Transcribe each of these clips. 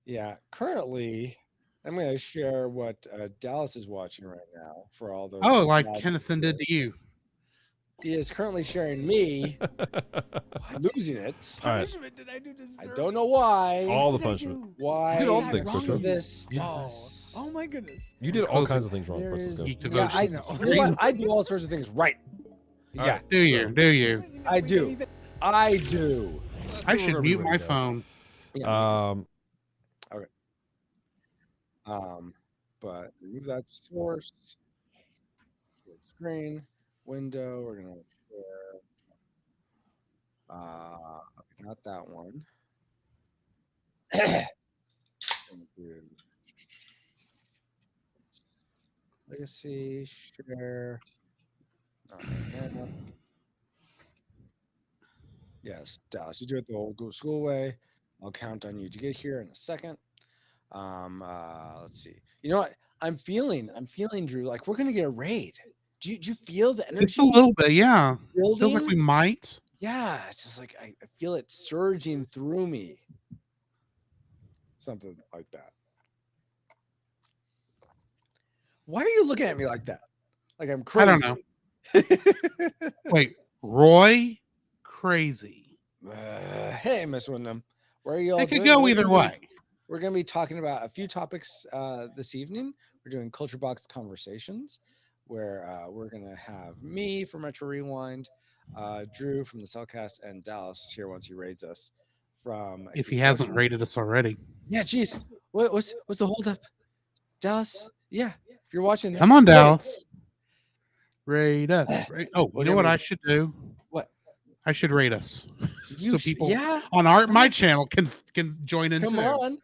Yeah, currently, I'm going to share what Dallas is watching right now for all those Oh, like bad Kennethan did to viewers. you. He is currently sharing me What losing it. All right. punishment did I do to I deserve don't it? know why. All What the did I punishment. do? You Why did What all did the I things, wrong Francisco. you? this, You, Oh, Dallas? oh my goodness. you did all Because kinds of of things wrong, There is, Francisco. Geek yeah, Devotions I know. you know what? disagree. I do all sorts of things right. All Yeah, right. Do So, you? Do you? I do. I do. so that's I what we're should going to be mute my rating, guys. phone. Yeah, Um, okay. Um, but remove that source, share screen, window. We're gonna share. Not that one. Gonna do legacy share. Not right now. Yes, Dallas. You do it the old school way. I'll count on you to get here in a second. Let's see. You know what? I'm feeling, Drew, like we're gonna get a raid. Do you feel the Just a energy little bit, yeah. Feels like we building? might. Yeah, it's just like I feel it surging through me. Something like that. Why are you looking at me like that? Like I'm I don't know. crazy. Wait, Roy, crazy. Hey, Miss Wyndham. Where are you all It could doing? go either way. We're gonna be talking about a few topics this evening. We're doing Culture Box conversations, where we're gonna have me from Retro Rewind, Drew from the Cellcast, and Dallas here once he raids us from If he Geek hasn't Devotion. rated us already. Yeah, geez, what's the holdup, Dallas? Yeah, if you're watching Come this, on, raid it. Dallas. Rate us. Oh, We're you know gonna what be I should do? what I should rate us so people yeah. on my channel can join in Come too. on,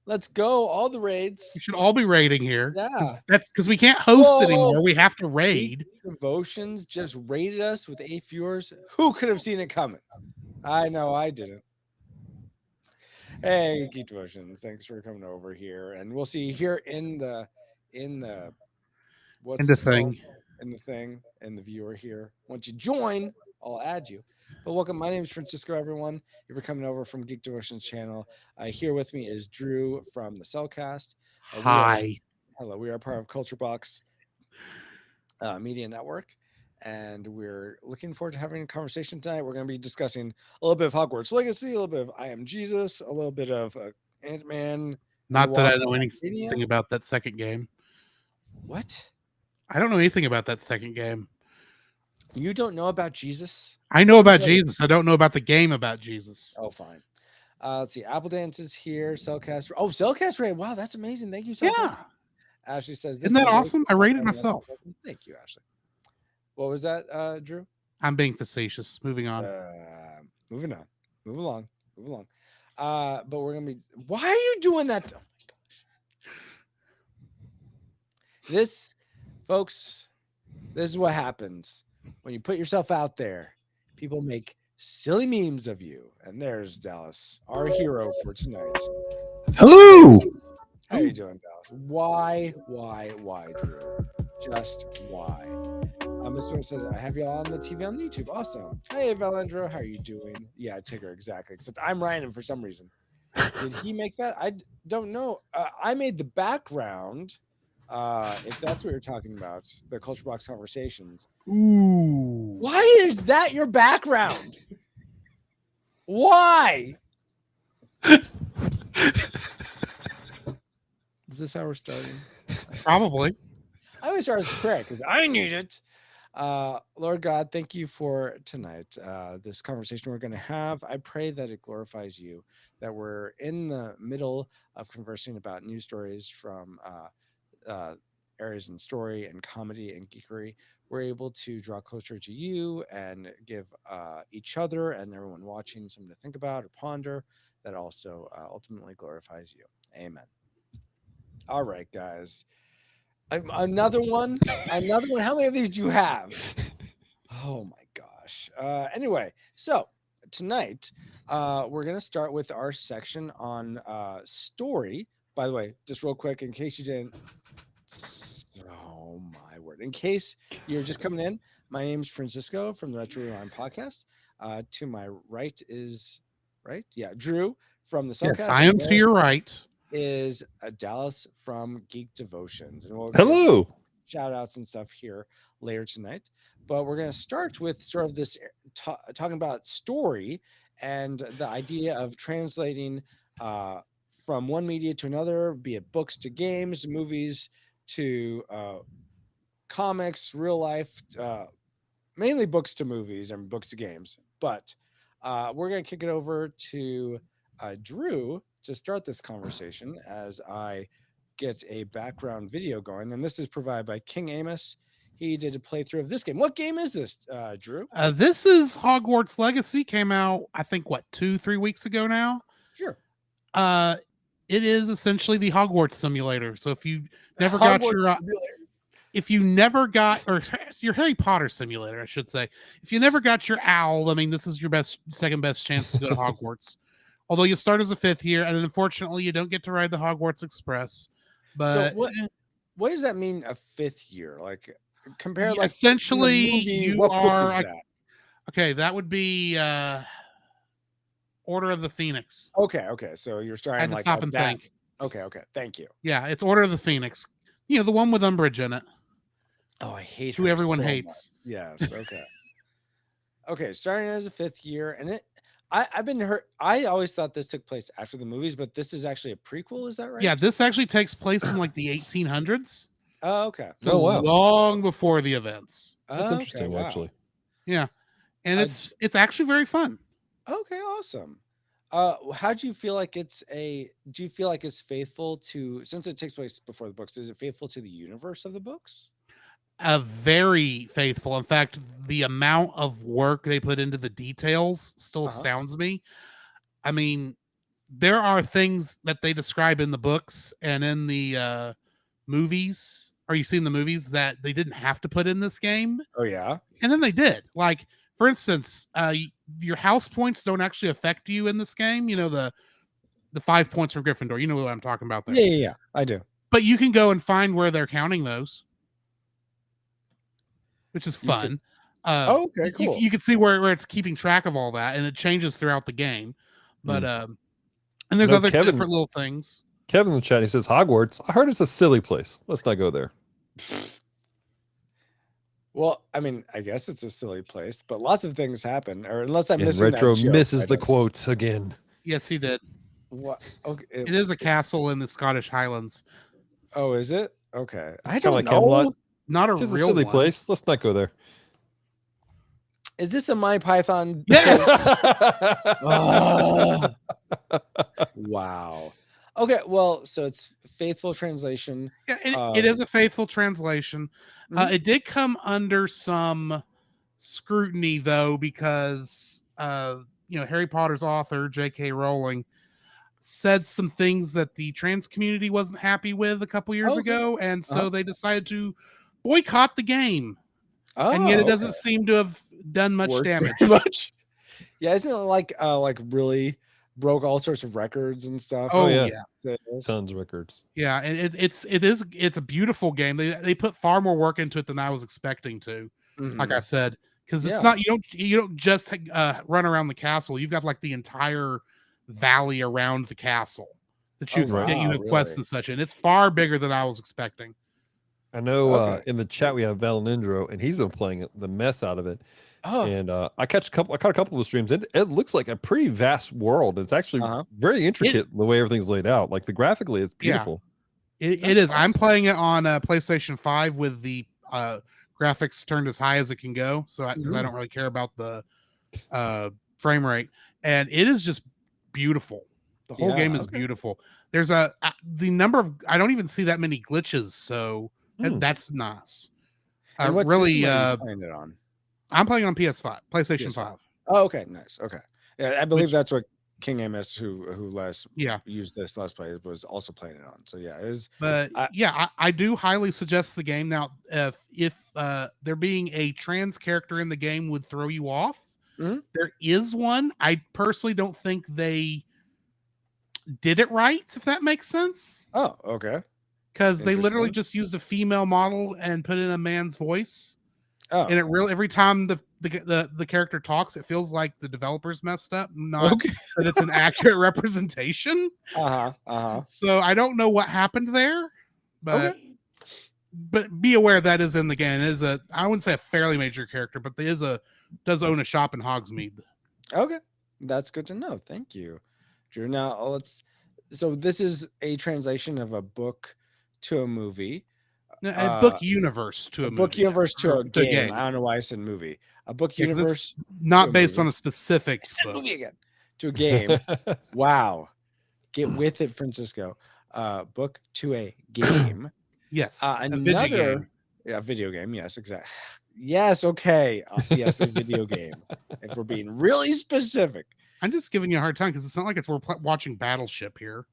let's go. All the We raids. should all be rating here Yeah. because we can't host Whoa. anymore. We have to Geek raid. Devotions just rated us with 8 viewers. Who could have seen it coming? I know I didn't. Hey, Geek Devotions, thanks for coming over here, and we'll see you here in the what's And the this called? thing. In the thing, and the viewer here. Once you join, I'll add you. But welcome, my name is Francisco. Everyone, if you're coming over from Geek Devotions channel, here with me is Drew from the Cellcast. We are Hi. hello. We are part of Culture Box Media Network. And we're looking forward to having a conversation tonight. We're going to be discussing a little bit of Hogwarts Legacy, a little bit of I Am Jesus, a little bit of Ant Man and the Not that I Wasp. know Quantumania. anything about that second game. What? I don't know anything about that second game. You don't know about Jesus? I know Let me about tell you. Jesus. I don't know about the game about Jesus. Oh, fine. Let's see. Apple Dance is here. Cellcast. Oh, Cellcast Ray. Wow, that's amazing. Thank you, Cellcast. Yeah. Ashley says Isn't this is that a really awesome? I cool rated podcast. myself. Thank you, Ashley. What was that, Drew? I'm being facetious. Moving on. Moving on. Move along. Move along. But we're gonna be. Why are you doing that? Oh my gosh. This, folks, this is what happens when you put yourself out there. People make silly memes of you, and there's Dallas, our hero for tonight. Hello. How you doing, Dallas? Why, Drew? Just why? This one says, I have you all on the TV on YouTube. Awesome. Hey, Valendra, how are you doing? Yeah, Tigger, exactly. Except I'm Ryan for some reason. Did he make that? I don't know. I made the background. If that's what you're talking about, the Culture Box conversations. Ooh. Why is that your background? Why? Is this how we're starting? Probably. I always start with prayer because I need it. Lord God, thank you for tonight. This conversation we're going to have. I pray that it glorifies you, that we're in the middle of conversing about news stories from areas in story and comedy and geekery. We're able to draw closer to you and give each other and everyone watching something to think about or ponder that also ultimately glorifies you. Amen. All right, guys. Another one. Another one. How many of these do you have? Oh my gosh. Anyway, so tonight we're gonna start with our section on story. By the way, just real quick, in case you didn't. Oh my word! In case you're just coming in, my name is Francisco from the Retro Rewind podcast. To my right is right, yeah, Drew from the Yes, Cellcast, I and am to your right. is Dallas from Geek Devotions, and we'll give Hello. shout outs and stuff here later tonight. But we're going to start with sort of this talking about story and the idea of translating from one media to another, be it books to games, movies to comics, real life, mainly books to movies and books to games. But we're going to kick it over to Drew to start this conversation as I get a background video going. And this is provided by King Amos. He did a playthrough of this game. What game is this, Drew? This is Hogwarts Legacy. Came out, I think, 2-3 weeks ago now. Sure. It is essentially the Hogwarts simulator. So if you never got your if you never got, or your Harry Potter simulator, I should say, if you never got your owl, I mean, this is your second best chance to go to Hogwarts. Although you start as a 5th year, and unfortunately, you don't get to ride the Hogwarts Express. But so what does that mean? A 5th year, like compare, like essentially, movie, you what are book is like, that? okay, that would be Order of the Phoenix. Okay. So you're I starting had to like stop and think. Okay. Thank you. Yeah, it's Order of the Phoenix. You know, the one with Umbridge in it. Oh, I hate Who her everyone so hates. much. Yes. Okay. Okay. Starting as a 5th year, and I've been hurt. I always thought this took place after the movies, but this is actually a prequel. Is that right? Yeah, this actually takes place in like the 1800s. Oh, okay. So Oh, wow. long before the events. That's Okay, interesting, wow. actually. Yeah, and it's actually very fun. Okay, awesome. How do you feel like do you feel like it's faithful to, since it takes place before the books, is it faithful to the universe of the books? Very faithful. In fact, the amount of work they put into the details still astounds me. I mean, there are things that they describe in the books and in the movies. Are you seeing the movies that they didn't have to put in this game? Oh yeah. And then they did. Like, for instance, your house points don't actually affect you in this game. You know, the 5 points from Gryffindor. You know what I'm talking about there. Yeah. I do. But you can go and find where they're counting those, which is fun. Okay, cool. You can see where it's keeping track of all that, and it changes throughout the game. But and there's other different little things. Kevin in the chat, he says, Hogwarts, I heard it's a silly place. Let's not go there. Well, I mean, I guess it's a silly place, but lots of things happen. Or unless I'm missing Retro that joke, misses the quotes again. Yes, he did. What? Okay. It is a castle in the Scottish Highlands. Oh, is it? Okay. I Kinda don't like know. Camelot. Not a It's just a real silly one. place. Let's not go there. Is this a My Python? Yes. Oh. Wow. Okay, well, so it's faithful translation. Yeah, it is a faithful translation. Mhm. It did come under some scrutiny though, because Harry Potter's author J.K. Rowling said some things that the trans community wasn't happy with a couple years ago, and so they decided to boycott the game. And yet it doesn't seem to have done much damage. Much. Yeah, isn't it like really broke all sorts of records and stuff? Oh yeah. yeah. Tons of records. Yeah, and it's a beautiful game. They put far more work into it than I was expecting to. Mhm. Like I said, because it's Yeah. not you don't just run around the castle. You've got like the entire valley around the castle that you Oh, that you wow, have quests really? and such, and it's far bigger than I was expecting. I know Okay. in the chat we have Valendro, and he's been playing the mess out of it. Oh, And I caught a couple of streams. It looks like a pretty vast world. It's actually very intricate the way everything's laid out. Like graphically, it's beautiful. It is. I'm playing it on PlayStation 5 with the graphics turned as high as it can go, so because I don't really care about the frame rate, and it is just beautiful. The whole game is beautiful. There's the number of I don't even see that many glitches, so that's nice. and what Really, system are you playing it on? I'm playing on PS5, PlayStation PS5. 5. Oh, okay, nice. Okay, yeah, I believe that's what King Amos, who last used this last play, was also playing it on. So yeah, it is. But I do highly suggest the game. Now, if there being a trans character in the game would throw you off, there is one. I personally don't think they did it right, if that makes sense. Oh, okay. Because they literally just used a female model and put in a man's voice. Oh, and it really every time the character talks, it feels like the developers messed up, not okay. that it's an accurate representation. So I don't know what happened there, but Okay. be aware that is in the game. It is I wouldn't say a fairly major character, but there is does own a shop in Hogsmeade. Okay, that's good to know. Thank you, Drew. Now So this is a translation of a book to a movie. A book universe to a a book movie, universe to or a game. I don't know why I said movie. A book Yeah, 'cause it's universe not to a based on movie. a specific I said book. movie again. To a game. Wow. Get with it, Francisco. Book to a game. Yes, a Another video game. Yes, exactly. Yes, okay. Yes, a video game. If we're being really specific. I'm just giving you a hard time because it's not like we're watching Battleship here.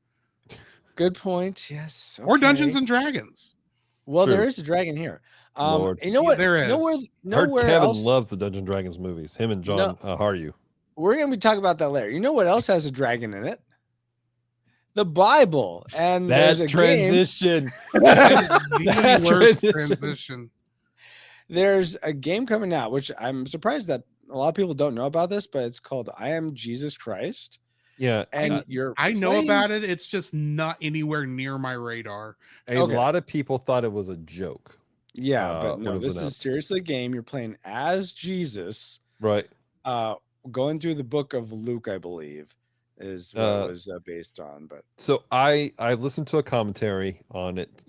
Good point. Yes. Or Dungeons and Dragons. Well, there is a dragon here. Lord. You know what? There is. Nowhere Kevin else loves the Dungeons and Dragons movies. Him and John Hardy. We're gonna be talking about that later. You know what else has a dragon in it? The Bible. And that there's a transition. Transition. There's a game coming out, which I'm surprised that a lot of people don't know about this, but it's called I Am Jesus Christ. Yeah, and I know about it. It's just not anywhere near my radar. A lot of people thought it was a joke. Yeah, but no, this is seriously a game. You're playing as Jesus, right? Going through the book of Luke, I believe, is what it was based on. But so I listened to a commentary on it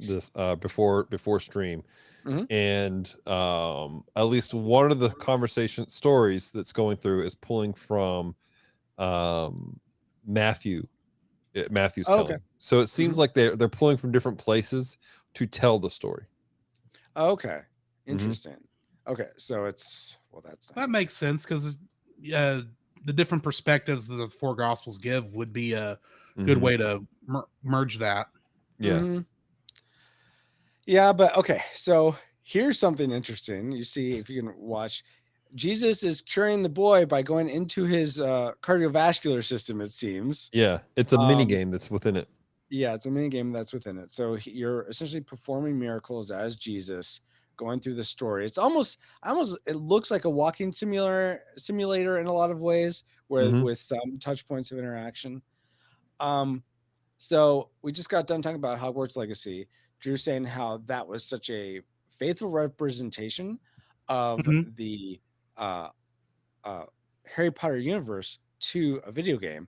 before stream, and at least one of the conversation stories that's going through is pulling from Matthew's telling. So it seems like they're pulling from different places to tell the story. Okay, interesting. Okay, so that makes sense because the different perspectives that the four gospels give would be a good way to merge that. Yeah. Yeah, but okay, so here's something interesting. You see, if you can watch, Jesus is curing the boy by going into his cardiovascular system, it seems. Yeah, it's a mini game that's within it. Yeah, it's a mini game that's within it. So you're essentially performing miracles as Jesus, going through the story. It's almost it looks like a walking simulator in a lot of ways, where with some touch points of interaction. So we just got done talking about Hogwarts Legacy. Drew saying how that was such a faithful representation of the Harry Potter universe to a video game.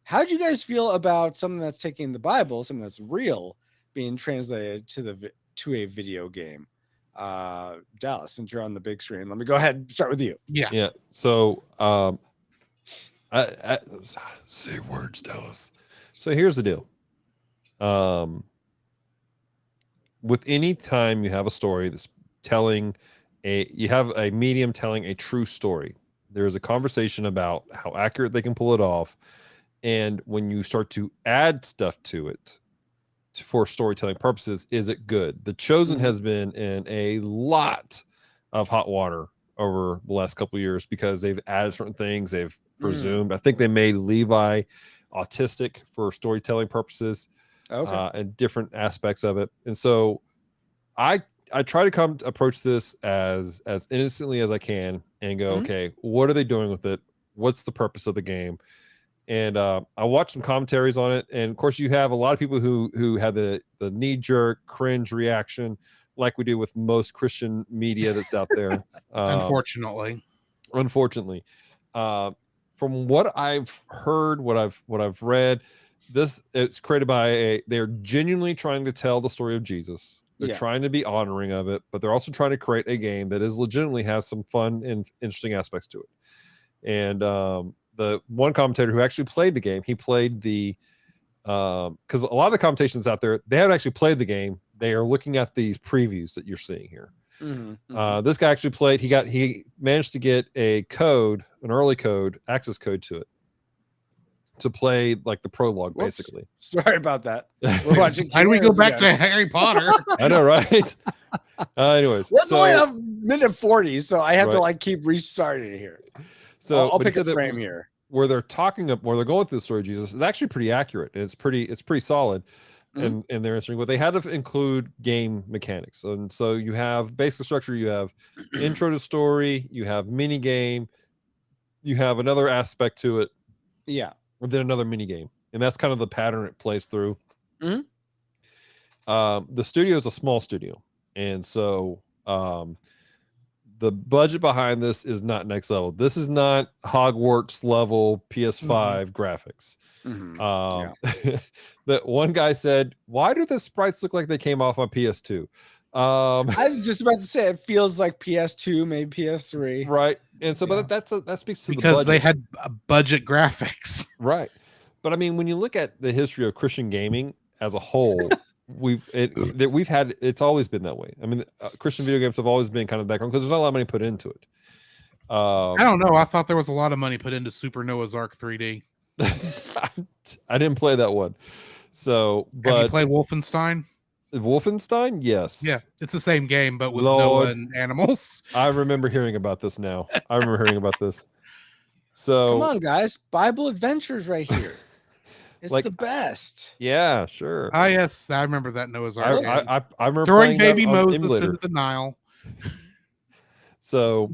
How do you guys feel about something that's taking the Bible, something that's real, being translated to a video game? Dallas, since you're on the big screen, let me go ahead and start with you. Yeah. So I say words, Dallas. So here's the deal. With any time you have a story that's you have a medium telling a true story, there is a conversation about how accurate they can pull it off. And when you start to add stuff to it for storytelling purposes, is it good? The Chosen has been in a lot of hot water over the last couple of years because they've added certain things. They've presumed. I think they made Levi autistic for storytelling purposes, and different aspects of it. And so I try to approach this as innocently as I can and go, okay, what are they doing with it? What's the purpose of the game? And I watched some commentaries on it, and of course, you have a lot of people who have the knee-jerk cringe reaction, like we do with most Christian media that's out there. Unfortunately, from what I've heard, what I've read, it's created by they're genuinely trying to tell the story of Jesus. They're trying to be honoring of it, but they're also trying to create a game that is legitimately has some fun and interesting aspects to it. And the one commentator who actually played the game, he played the because a lot of the commentations out there, they haven't actually played the game. They are looking at these previews that you're seeing here. This guy actually played. He managed to get an early access code to it, to play like the prologue. Whoops. Basically. Sorry about that. We're watching. How do we go back to Harry Potter? I know, right? Anyways, it's only a minute 40, so I have to keep restarting here. So I'll pick a frame here where they're going through the story of Jesus is actually pretty accurate, and it's pretty solid. and they're answering, but they had to include game mechanics. And so you have basic structure, you have intro to story, you have mini game, you have another aspect to it, Yeah. and then another mini game, and that's kind of the pattern it plays through. Mhm. The studio is a small studio, and so the budget behind this is not next level. This is not Hogwarts level PS5 graphics. That one guy said, "Why do the sprites look like they came off on PS2?" I was just about to say it feels like PS2, maybe PS3, right? And so, Yeah. but that speaks to because the budget. they had budget graphics, right? But I mean, when you look at the history of Christian gaming as a whole, we've had it's always been that way. I mean, Christian video games have always been kind of background because there's not a lot of money put into it. I don't know. I thought there was a lot of money put into Super Noah's Ark 3D. I didn't play that one. So, but have you played Wolfenstein? Wolfenstein? Yes. Yeah, it's the same game, but with Noah and animals. I remember hearing about this now. I remember hearing about this. So come on, guys, Bible Adventures right here. It's like, the best. Yeah, sure. Ah, yes, I remember that Noah's Ark. I remember throwing baby Moses emulator. into the Nile. So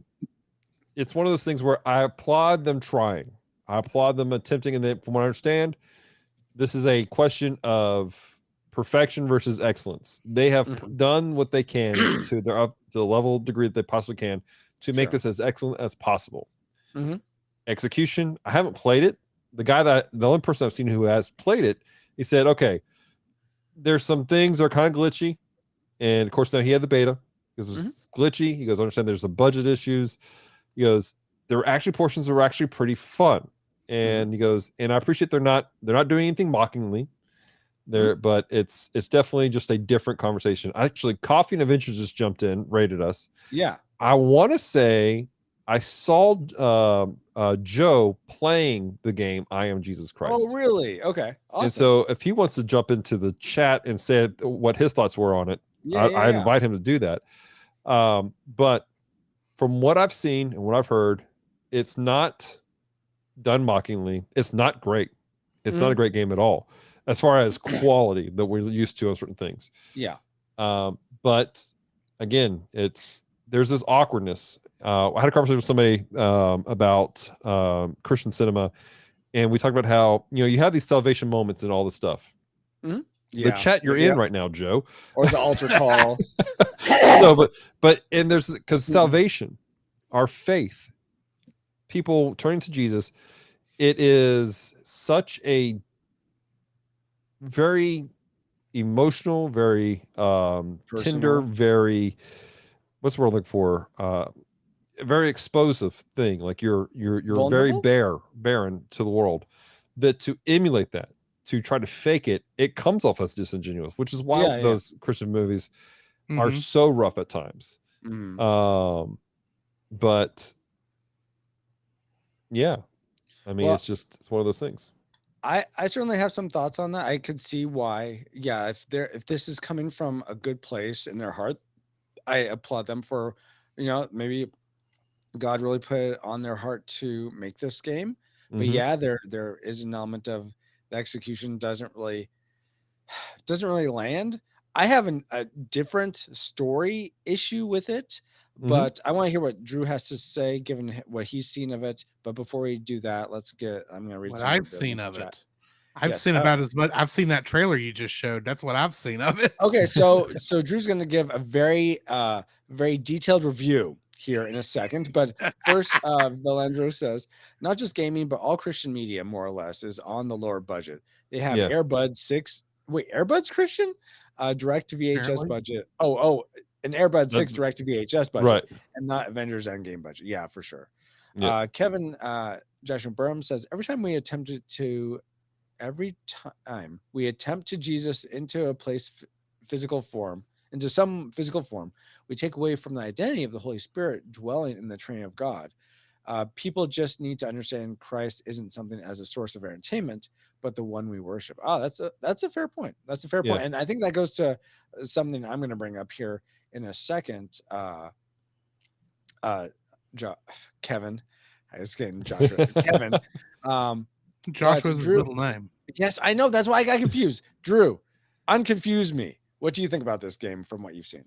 it's one of those things where I applaud them trying. I applaud them attempting, and then, from what I understand, this is a question of perfection versus excellence. They have done what they can to their up to the level degree that they possibly can to make this as excellent as possible. Execution, I haven't played it. The only person I've seen who has played it, he said, okay, there's some things that are kind of glitchy. And of course, now he had the beta because it's glitchy. He goes, I understand there's some budget issues. He goes, there were actually portions that were actually pretty fun. And he goes, and I appreciate they're not doing anything mockingly there, but it's definitely just a different conversation. Actually, Coffee and Adventures just jumped in, rated us. Yeah. I want to say I saw Joe playing the game I Am Jesus Christ. Oh, really? Okay. Awesome. And so if he wants to jump into the chat and say what his thoughts were on it, I invite him to do that. But from what I've seen and what I've heard, it's not done mockingly. It's not great. It's not a great game at all as far as quality that we're used to on certain things. Yeah. But again, there's this awkwardness. I had a conversation with somebody about Christian cinema, and we talked about how you have these salvation moments and all this stuff. The chat you're in right now, Joe, or the altar call. So, but and there's because salvation, our faith, people turning to Jesus, it is such a very emotional, very tender, very what's the word I'm looking for? Very explosive thing. Like you're very barren to the world. That to emulate that, to try to fake it, it comes off as disingenuous, which is why those Christian movies are so rough at times. But yeah, I mean, it's one of those things. I certainly have some thoughts on that. I could see why. Yeah, if this is coming from a good place in their heart, I applaud them for, maybe God really put it on their heart to make this game. But yeah, there is an element of the execution doesn't really land. I have a different story issue with it, but I want to hear what Drew has to say, given what he's seen of it. But before we do that, I'm going to read what some I've seen of it. I've seen about as much. I've seen that trailer you just showed. That's what I've seen of it. Okay, so Drew's going to give a very detailed review here in a second, but first, Valandro says, not just gaming, but all Christian media, more or less, is on the lower budget. They have AirBuds 6. Wait, AirBuds Christian? Direct to VHS budget. An AirBuds 6 direct to VHS budget, right? And not Avengers Endgame budget. Yeah, for sure. Kevin Joshua Burham says, every time we attempt to Jesus into some physical form, we take away from the identity of the Holy Spirit dwelling in the Trinity of God. People just need to understand Christ isn't something as a source of entertainment, but the one we worship. that's a fair point. That's a fair point. And I think that goes to something I'm going to bring up here in a second. Kevin, I was getting Joshua. Kevin. Joshua's his middle name. Yes, I know. That's why I got confused. Drew, unconfuse me. What do you think about this game from what you've seen?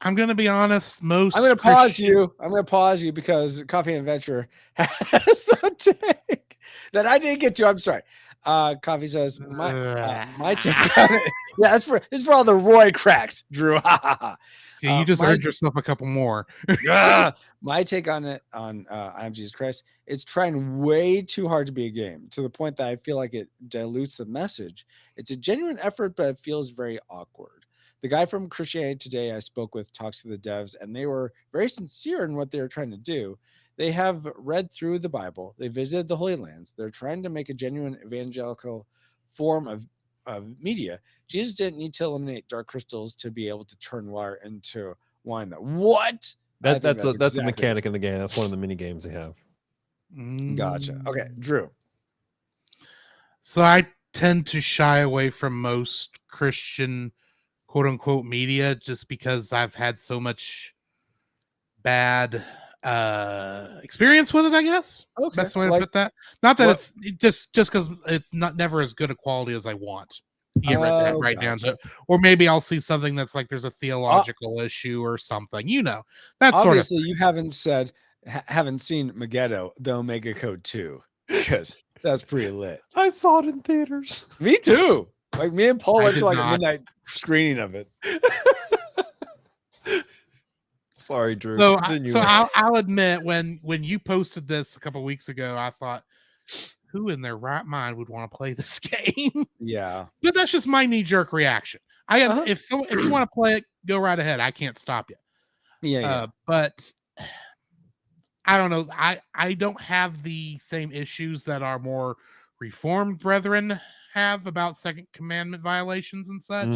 I'm gonna be honest. Most I'm going to pause Christian- you. I'm going to pause you because Coffee and Adventure has a take that I didn't get to. I'm sorry. Coffee says my take on it. Yeah, this is for all the Roy cracks, Drew. Yeah, you just earned yourself a couple more. My take on it on I Am Jesus Christ, it's trying way too hard to be a game to the point that I feel like it dilutes the message. It's a genuine effort, but it feels very awkward. The guy from Christianity Today I spoke with talks to the devs, and they were very sincere in what they were trying to do. They have read through the Bible. They visited the Holy Lands. They're trying to make a genuine evangelical form of media. Jesus didn't need to eliminate dark crystals to be able to turn water into wine. What? That's a exactly mechanic in the game. That's one of the mini games they have. Gotcha. Okay, Drew. So I tend to shy away from most Christian quote unquote media just because I've had so much bad experience with it, I guess. Okay. Best way to put that. Not that what- it's just because it's not never as good a quality as I want. You get right down to gotcha. it. Or maybe I'll see something that's like there's a theological issue or something, that sort of Obviously, you haven't seen Megiddo, the Omega Code 2, because that's pretty lit. I saw it in theaters. Me too. Like me and Paul I went to did like a not. midnight screening of it. Sorry, Drew. So, Continue. I'll admit when you posted this a couple weeks ago, I thought, who in their right mind would want to play this game? Yeah. But that's just my knee jerk reaction. If you want to play it, go right ahead. I can't stop you. Yeah. But I don't know. I don't have the same issues that our more reformed brethren have about Second Commandment violations and such.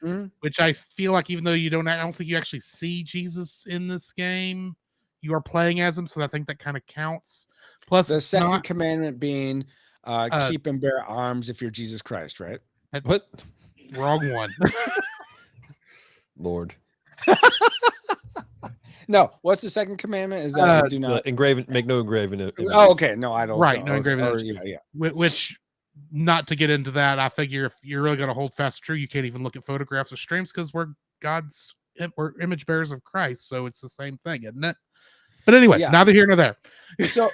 Mhm. Which I feel like even though I don't think you actually see Jesus in this game, you are playing as him, so I think that kind of counts. Plus, The it's second not commandment being keep and bear arms if you're Jesus Christ, right? What? wrong one. Lord. No, what's the second commandment? Is that do not Make no engraven images. Oh, okay. No, I don't. Right, no engraven images. Yeah. Which, not to get into that, I figure if you're really going to hold fast true, you can't even look at photographs of streams because we're image bearers of Christ, so it's the same thing, isn't it? But anyway, neither here nor there. So,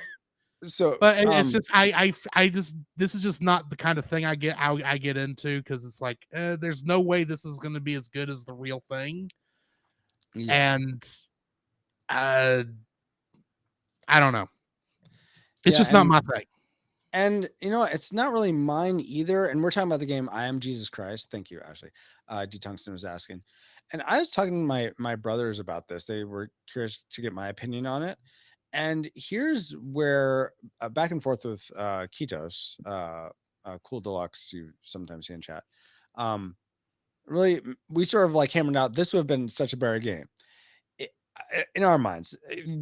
but it's just this is just not the kind of thing I get into because it's like there's no way this is going to be as good as the real thing, and I don't know. It's just not my thing. And it's not really mine either. And we're talking about the game I Am Jesus Christ. Thank you, Ashley. D Tungsten was asking, and I was talking to my brothers about this. They were curious to get my opinion on it. And here's where back and forth with Ketos, Cool Deluxe, you sometimes see in chat. Really, we sort of like hammered out. This would have been such a better game in our minds.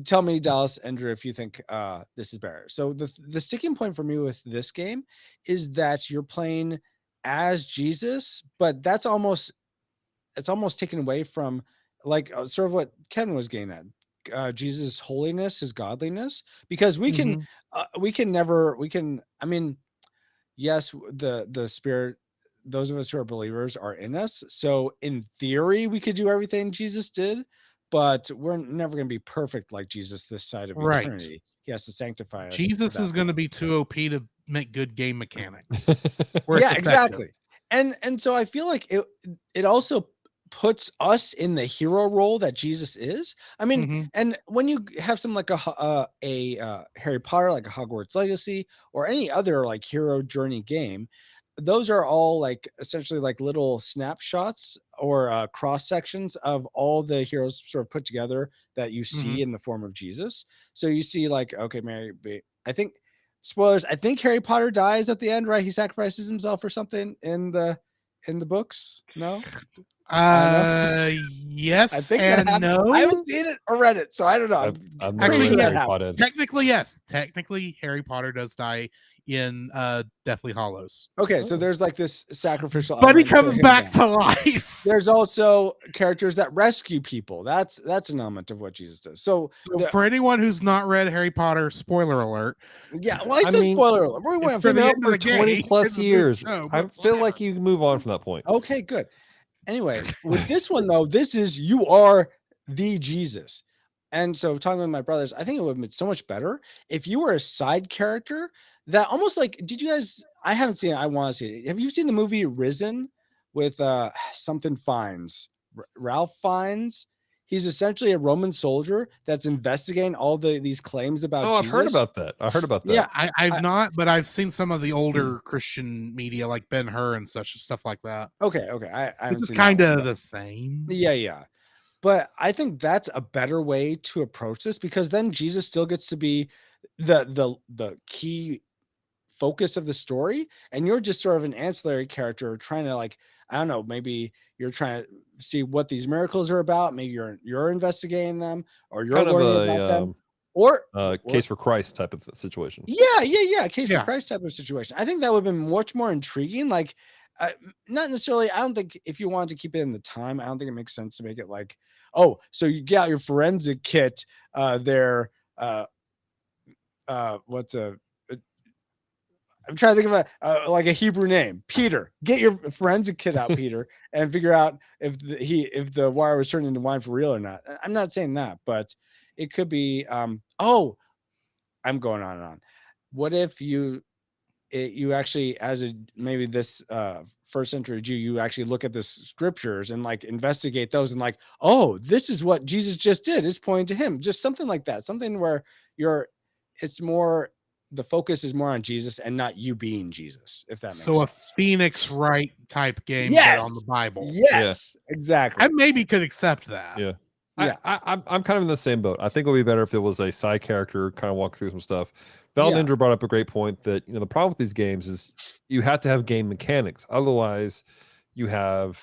Tell me, Dallas, Andrew, if you think this is better. So the sticking point for me with this game is that you're playing as Jesus, but it's almost taken away from like sort of what Ken was getting at. Jesus' holiness, his godliness, because we can yes, the spirit, those of us who are believers are in us, so in theory we could do everything Jesus did, but we're never going to be perfect like Jesus this side of eternity. He has to sanctify us. Jesus is going to be too OP to make good game mechanics. Yeah, exactly. And so I feel like it also puts us in the hero role that Jesus is. I mean, and when you have something like a Harry Potter, like a Hogwarts Legacy, or any other like hero journey game, those are all like essentially like little snapshots or cross sections of all the heroes sort of put together that you see in the form of Jesus. So you see like, okay, I think spoilers, I think Harry Potter dies at the end, right? He sacrifices himself or something in the books. No? Yes, I think and no. I haven't seen it or read it, so I don't know. Actually, Technically, yes. Technically, Harry Potter does die in Deathly Hollows. Okay, so there's like this sacrificial But he element to comes him back then. to life. There's also characters that rescue people. That's an element of what Jesus does. So, For anyone who's not read Harry Potter, spoiler alert. yeah, well, I I said mean, spoiler alert. We It's went for from the been out end of for the 20 game. plus It's a big years. show, I but feel whatever. like you can move on from that point. Okay, good. Anyway, with this one though, this is you are the Jesus. And so talking with my brothers, I think it would have been so much better if you were a side character that almost like, did you guys, I haven't seen it. I want to see it. Have you seen the movie Risen with something Fiennes, Ralph Fiennes? He's essentially a Roman soldier that's investigating all these claims about Oh, I've Jesus. heard about that. I heard about that. Yeah, I've not, but I've seen some of the older Christian media like Ben-Hur and such stuff like that. Okay. I haven't Which is seen kind that one, of the same. yeah. But I think that's a better way to approach this because then Jesus still gets to be the key focus of the story, and you're just sort of an ancillary character trying to, like, I don't know, maybe you're trying to see what these miracles are about. Maybe you're investigating them, or you're Kind of learning about them, or case for Christ type of situation. yeah, case for Yeah. Christ type of situation. I think that would have been much more intriguing. Like, not necessarily. I don't think if you wanted to keep it in the time, I don't think it makes sense to make it like, oh, so you get out your forensic kit. What's a I'm trying to think of like a Hebrew name. Peter. Get your forensic kit out, Peter, and figure out if the wire was turned into wine for real or not. I'm not saying that, but it could be. Oh, I'm going on and on. What if you actually, as a maybe this first century Jew, you actually look at the scriptures and like investigate those and like, oh, this is what Jesus just did. It's pointing to him. Just something like that. Something where it's more, the focus is more on Jesus and not you being Jesus, if that makes sense. So a Phoenix Wright type game Yes. on the Bible. Yes, exactly. I maybe could accept that. Yeah. Yeah. I'm kind of in the same boat. I think it would be better if it was a side character, kind of walk through some stuff. Val Yeah. Ninja brought up a great point that, the problem with these games is you have to have game mechanics. Otherwise, you have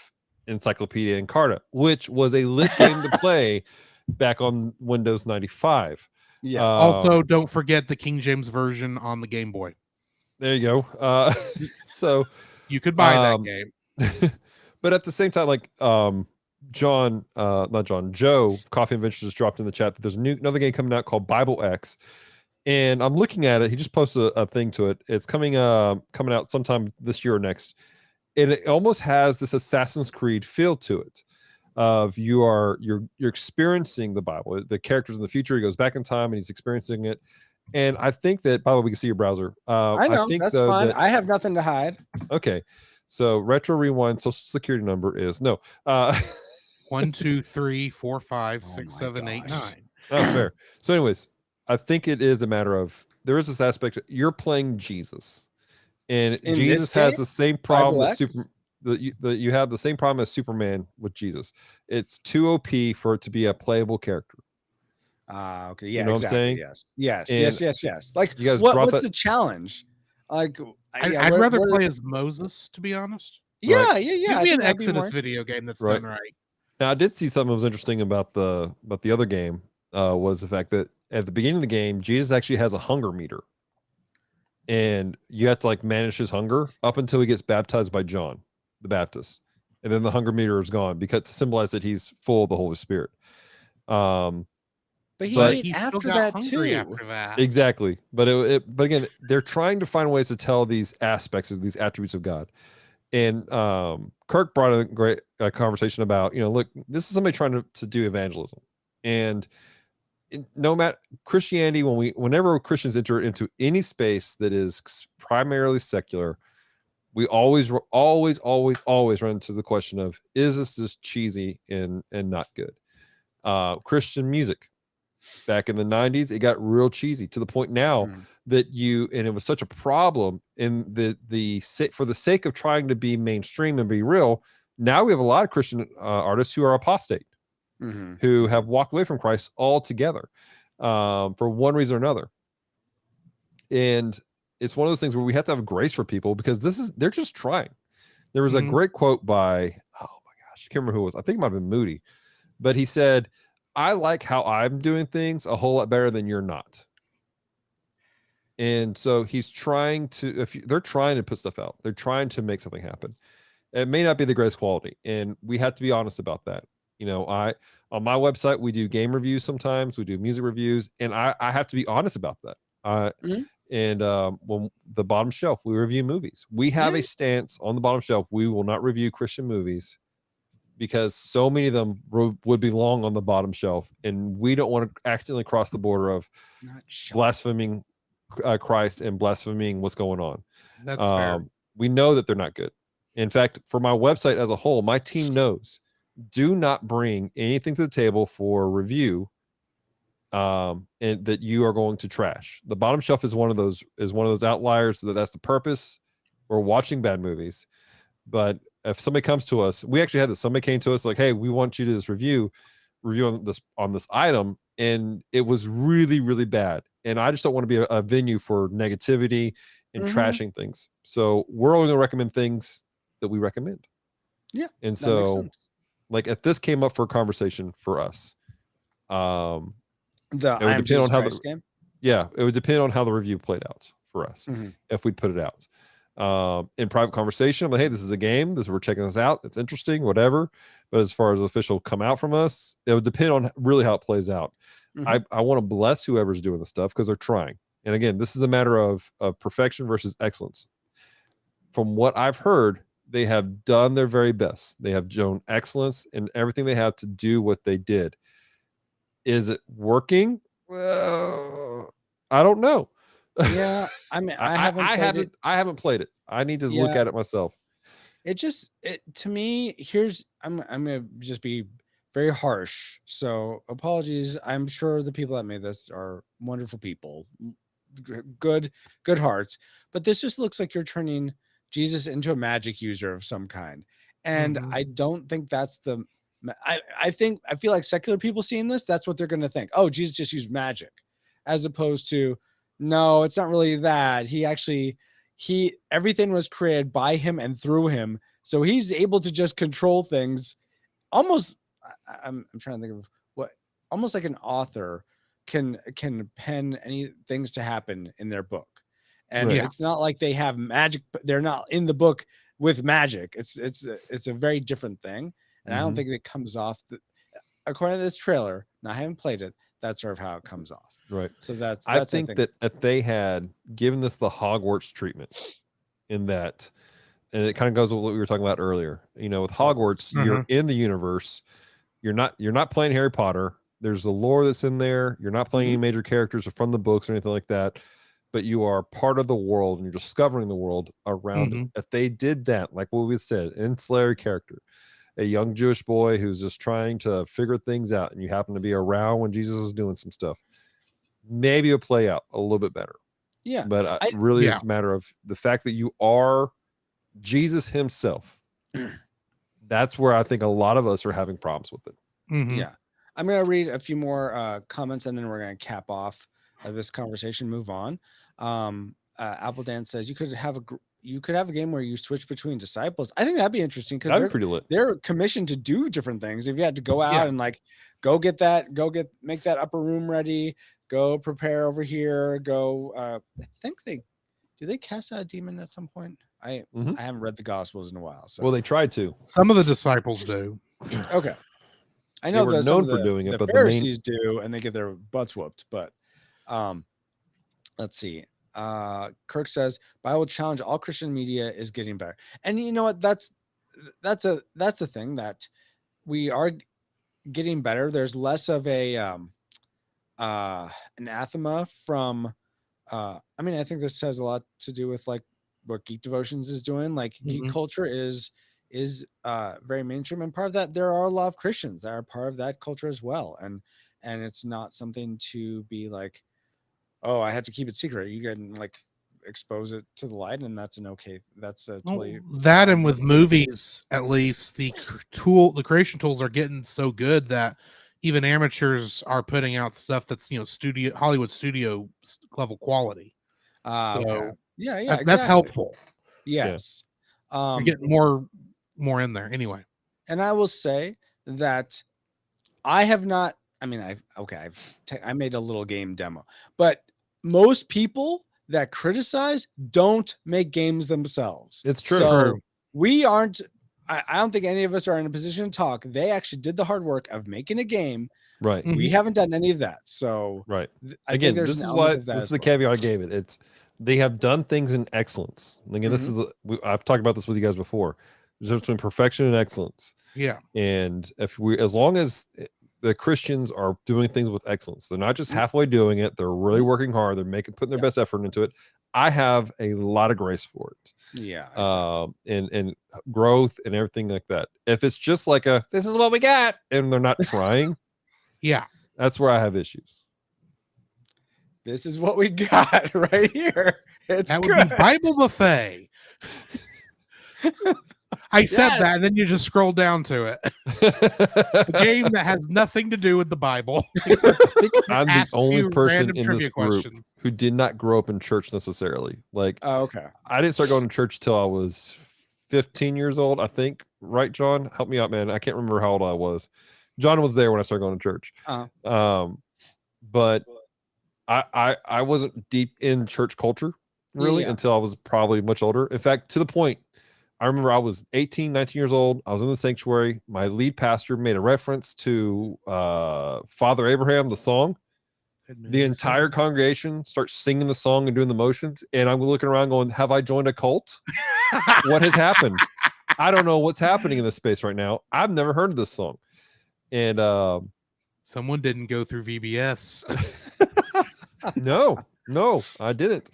Encyclopedia Encarta, which was a lit game to play back on Windows 95. Yes. Also, don't forget the King James version on the Game Boy. There you go. So you could buy that game. But at the same time, like Joe, Coffee Adventures just dropped in the chat that there's another game coming out called Bible X. And I'm looking at it. He just posted a thing to it. It's coming out sometime this year or next. And it almost has this Assassin's Creed feel to it. Of you're experiencing the Bible. The characters in the future, he goes back in time and he's experiencing it. And I think that, by the way, we can see your browser. I know, think that's fine. I have nothing to hide. Okay. So retro rewind social security number is 1, 2, 3, 4, 5, 6, 7, 8, 9. Oh, fair. So, anyways, I think it is a matter of there is this aspect you're playing Jesus, and In Jesus this has game? the same problem Bible that X? you have the same problem as Superman with Jesus. It's too OP for it to be a playable character. Okay. Yeah. You know what I'm exactly. saying? Yes. Like, you guys what's the challenge? Like, I'd rather play as Moses, to be honest. Yeah. Give I me think an that'd be more Exodus video game that's Right. done right. Now, I did see something that was interesting about the other game was the fact that at the beginning of the game, Jesus actually has a hunger meter, and you have to like manage his hunger up until he gets baptized by John the Baptist, and then the hunger meter is gone because to symbolize that he's full of the Holy Spirit. But he but ate He still after got that hungry too. after that. Exactly, but but again, they're trying to find ways to tell these aspects of these attributes of God. And Kirk brought a great conversation about, look, this is somebody trying to do evangelism, and no matter Christianity, whenever Christians enter into any space that is primarily secular, we always run into the question of, is this just cheesy and not good? Christian music back in the 90s, it got real cheesy to the point now that and it was such a problem in for the sake of trying to be mainstream and be real. Now we have a lot of Christian artists who are apostate, who have walked away from Christ altogether for one reason or another. And it's one of those things where we have to have grace for people because they're just trying. There was a great quote by, oh my gosh, I can't remember who it was. I think it might have been Moody, but he said, I like how I'm doing things a whole lot better than you're not. And so he's trying to, they're trying to put stuff out, they're trying to make something happen. It may not be the greatest quality, and we have to be honest about that. On my website, we do game reviews sometimes, we do music reviews, and I have to be honest about that. Mhm. And when the bottom shelf, we review movies. We have a stance on the bottom shelf. We will not review Christian movies because so many of them would belong on the bottom shelf, and we don't want to accidentally cross the border of blaspheming Christ and blaspheming what's going on. That's fair. We know that they're not good. In fact, for my website as a whole, my team knows, do not bring anything to the table for review and that you are going to trash. The bottom shelf is one of those outliers. That's the purpose. We're watching bad movies. But if somebody comes to us, we actually had this, somebody came to us like, hey, we want you to do this review on this item, and it was really, really bad. And I just don't want to be a venue for negativity and trashing things. So we're only going to recommend things that we recommend. Yeah. And so like if this came up for a conversation for us, the I Am Jesus Christ game? Yeah, it would depend on how the review played out for us if we'd put it out. In private conversation, I'm like, hey, this is a game. We're checking this out. It's interesting, whatever. But as far as official come out from us, it would depend on really how it plays out. I want to bless whoever's doing the stuff because they're trying. And again, this is a matter of perfection versus excellence. From what I've heard, they have done their very best. They have shown excellence in everything they have to do what they did. Is it working? Well, I don't know. Yeah, I mean, I haven't played it. I need to look at it myself. To me, I'm gonna just be very harsh. So apologies. I'm sure the people that made this are wonderful people, good hearts. But this just looks like you're turning Jesus into a magic user of some kind, and I don't think that's the. I feel like secular people seeing this, that's what they're gonna think. Oh, Jesus just used magic, as opposed to, no, it's not really that. Everything was created by him and through him. So he's able to just control things almost. I'm trying to think of what, almost like an author can pen any things to happen in their book. And it's not like they have magic. They're not in the book with magic. It's a very different thing. And I don't think it comes off according to this trailer. Now I haven't played it. That's sort of how it comes off. Right. So that's I think that if they had given this the Hogwarts treatment in that, and it kind of goes with what we were talking about earlier, with Hogwarts, you're in the universe, you're not playing Harry Potter. There's the lore that's in there. You're not playing any major characters or from the books or anything like that, but you are part of the world and you're discovering the world around it. If they did that, like what we said, an ancillary character, a young Jewish boy who's just trying to figure things out, and you happen to be around when Jesus is doing some stuff, maybe it'll play out a little bit better. Yeah. But it's a matter of the fact that you are Jesus himself. That's where I think a lot of us are having problems with it. Yeah. I'm going to read a few more comments, and then we're going to cap off this conversation, move on. Apple Dan says you could have a game where you switch between disciples. I think that'd be interesting because that'd be pretty lit. They're commissioned to do different things. If you had to go out and like make that upper room ready, go prepare over here, I think do they cast out a demon at some point? I haven't read the Gospels in a while. So well, they tried to. Some of the disciples do. Okay. I know they're known for doing it, but Pharisees do, and they get their butts whooped. But let's see. Kirk says Bible challenge, all Christian media is getting better. And you know what? That's a thing that we are getting better. There's less of a anathema from I think this has a lot to do with like what Geek Devotions is doing. Like geek culture is very mainstream, and part of that, there are a lot of Christians that are part of that culture as well. And it's not something to be like, oh, I have to keep it secret. You can like expose it to the light, and that's totally that. And with movies, at least the creation tools are getting so good that even amateurs are putting out stuff that's Hollywood studio level quality. Okay. Exactly. That's helpful. Yes. You're getting more in there anyway. And I will say that I have not. I made a little game demo, but most people that criticize don't make games themselves. It's true. So we aren't. I don't think any of us are in a position to talk. They actually did the hard work of making a game. Right. We haven't done any of that. So Right. I Again, think there's this an is element why of that this as is the well. caveat I gave it. It's they have done things in excellence. Again, this is I've talked about this with you guys before. There's a difference between perfection and excellence. Yeah. And as long as the Christians are doing things with excellence, they're not just halfway doing it. They're really working hard. They're putting their best effort into it. I have a lot of grace for it. Yeah. Exactly. And growth and everything like that. If it's just like this is what we got, and they're not trying, yeah, that's where I have issues. This is what we got right here. That would be Bible Buffet. I said that, and then you just scroll down to it. A game that has nothing to do with the Bible. I think I'm the only person in this group who did not grow up in church necessarily. Like, okay. I didn't start going to church till I was 15 years old, I think. Right, John? Help me out, man. I can't remember how old I was. John was there when I started going to church. But I wasn't deep in church culture really until I was probably much older. In fact, to the point, I remember I was 18, 19 years old. I was in the sanctuary. My lead pastor made a reference to Father Abraham, the song. The entire congregation starts singing the song and doing the motions. And I'm looking around going, have I joined a cult? What has happened? I don't know what's happening in this space right now. I've never heard of this song. And someone didn't go through VBS. No, I didn't.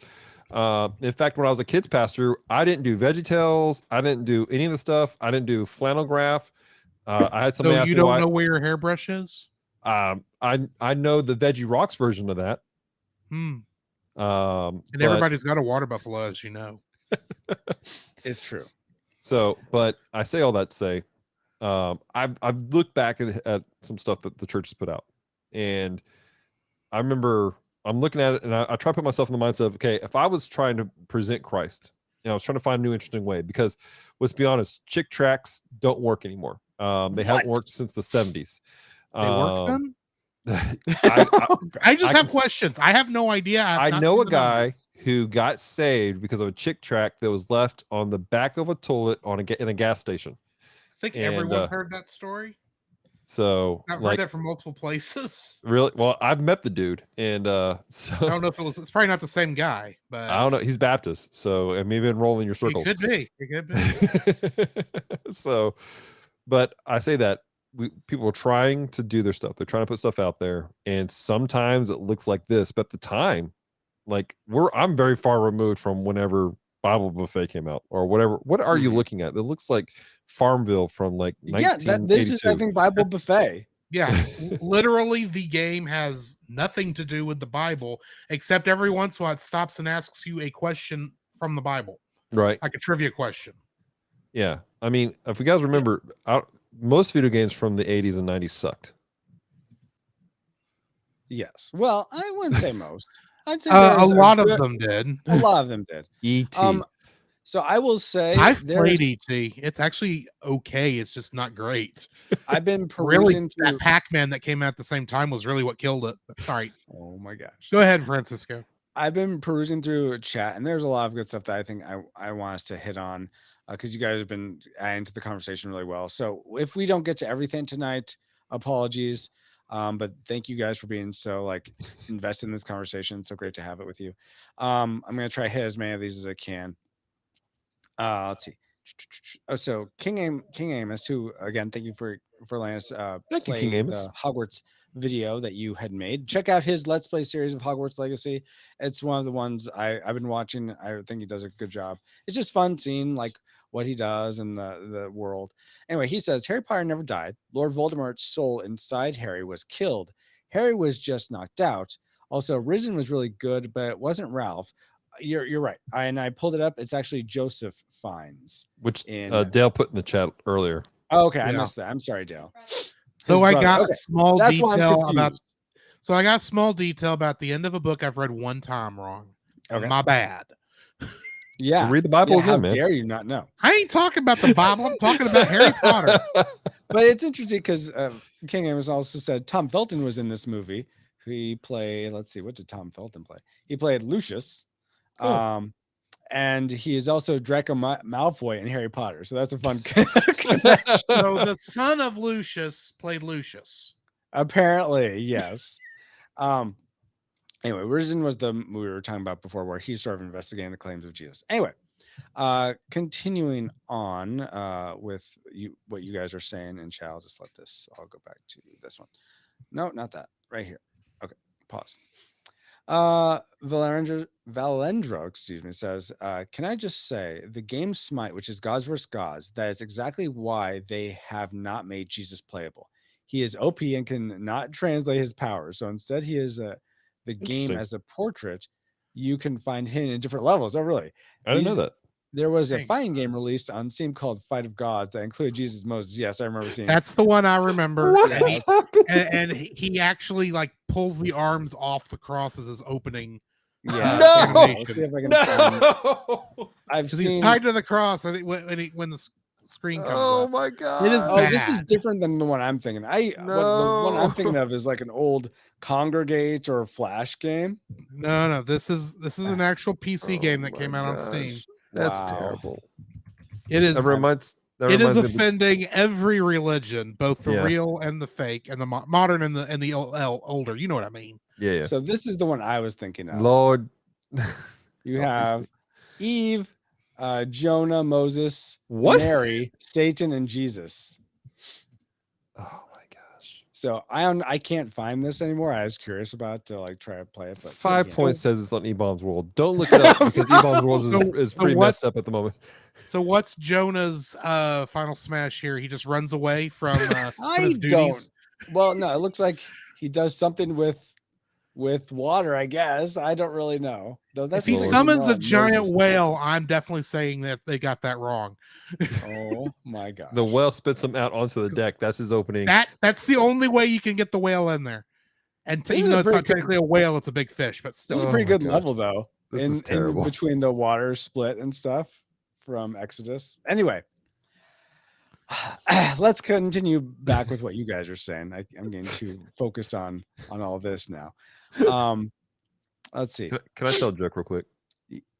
In fact, when I was a kids pastor, I didn't do VeggieTales. I didn't do any of the stuff. I didn't do flannel graph. I had somebody ask me don't know where your hairbrush is? I know the Veggie Rocks version of that. And everybody's got a water buffalo, as you know. It's true. So, but I say all that to say, I've looked back at some stuff that the church has put out, and I remember I'm looking at it, and I try to put myself in the mindset of, okay, if I was trying to present Christ, I was trying to find a new interesting way, because let's be honest, chick tracks don't work anymore. They haven't worked since the 70s. They work then? I just have questions. I have no idea. I know a guy who got saved because of a chick track that was left on the back of a toilet in a gas station. I think everyone heard that story. So I've heard that from multiple places. Really? Well, I've met the dude, and so I don't know if it's probably not the same guy, but I don't know. He's Baptist, so maybe enroll in your circles. It could be. So, but I say that people are trying to do their stuff. They're trying to put stuff out there, and sometimes it looks like this. But at the time, like I'm very far removed from whenever Bible Buffet came out or whatever. What are you looking at? It looks like Farmville from like 1982. This is, I think, Bible Buffet. Yeah, literally the game has nothing to do with the Bible, except every once in a while it stops and asks you a question from the Bible. Right. Like a trivia question. Yeah. I mean, if you guys remember, most video games from the 80s and 90s sucked. Yes. Well, I wouldn't say most. I'd say a lot of them did. A lot of them did. E.T. So I will say I've played E.T. It's actually okay. It's just not great. I've been perusing through that Pac-Man that came out at the same time was really what killed it. Sorry. Oh my gosh. Go ahead, Francisco. I've been perusing through chat, and there's a lot of good stuff that I think I want us to hit on, because you guys have been adding to the conversation really well. So if we don't get to everything tonight, apologies. But thank you guys for being so invested in this conversation. So great to have it with you. I'm gonna try to hit as many of these as I can. Let's see. So King Amos, who again, thank you for letting us play the Hogwarts video that you had made. Check out his Let's Play series of Hogwarts Legacy. It's one of the ones I've been watching. I think he does a good job. It's just fun seeing what he does in the world. Anyway, he says Harry Potter never died. Lord Voldemort's soul inside Harry was killed. Harry was just knocked out. Also, Risen was really good, but it wasn't Ralph. You're right. I pulled it up. It's actually Joseph Fiennes, which Dale put in the chat earlier. Oh, okay, I missed that. I'm sorry, Dale. So I got a small detail about. So I got a small detail about the end of a book I've read one time wrong. Okay. My bad. Yeah, read the Bible again, man. How dare you not know? I ain't talking about the Bible. I'm talking about Harry Potter. But it's interesting because King Amos also said Tom Felton was in this movie. He played. Let's see, what did Tom Felton play? He played Lucius. Cool. And he is also Draco Malfoy in Harry Potter. So that's a fun connection. So the son of Lucius played Lucius. Apparently, yes. Anyway, Risen was the movie we were talking about before, where he's sort of investigating the claims of Jesus. Anyway, continuing on with what you guys are saying in chat. I'll just let this. I'll go back to this one. No, not that. Right here. Okay, pause. Valendra, excuse me, says, can I just say the game Smite, which is gods versus gods, that is exactly why they have not made Jesus playable. He is OP and can not translate his powers. So instead he is the game Interesting. as a portrait. You can find him in different levels. Oh, really? I didn't know that. There was a Dang. fighting game released on Steam called Fight of Gods that included Jesus Moses. Yes, I remember seeing That's the one I remember. What And is he, happening? and he actually like pulls the arms off the cross as his opening. Yeah. No! Let's see if I can find. No. I've Because he's seen. tied to the cross when the screen comes Oh up. my god. It is Oh, this is bad. different than the one I'm thinking. The one I'm thinking No. of is like an old Congregate or Flash game. No. This is an actual PC game that came out on Steam. Gosh. That's Wow. terrible. It is. That reminds It is me of the- offending every religion, both the Yeah. real and the fake, and the modern and the older. You know what I mean? yeah. So this is the one I was thinking of. Lord. You have Eve, Jonah, Moses, What? Mary, Satan, and Jesus. Oh my gosh. So I can't find this anymore. I was curious about to like try to play it, but 5 yeah. points says it's on Ebom's World. Don't look it up because Ebom's World is So pretty what's- messed up at the moment. So what's Jonah's final smash here? He just runs away from I his duties. don't. Well, no, it looks like he does something with water. I guess I don't really know. Though that's If he Lord. summons a Moses giant thing. whale, I'm definitely saying that they got that wrong. Oh my god! The whale spits him out onto the deck. That's his opening. That's the only way you can get the whale in there. And This even is a though it's pretty not good- technically a whale, it's a big fish, but This still. is a Oh pretty my good gosh. level though. This in is terrible. between the water split and stuff from Exodus. Anyway, let's continue back with what you guys are saying. I'm getting too focused on all this now. Let's see. Can I tell a joke real quick?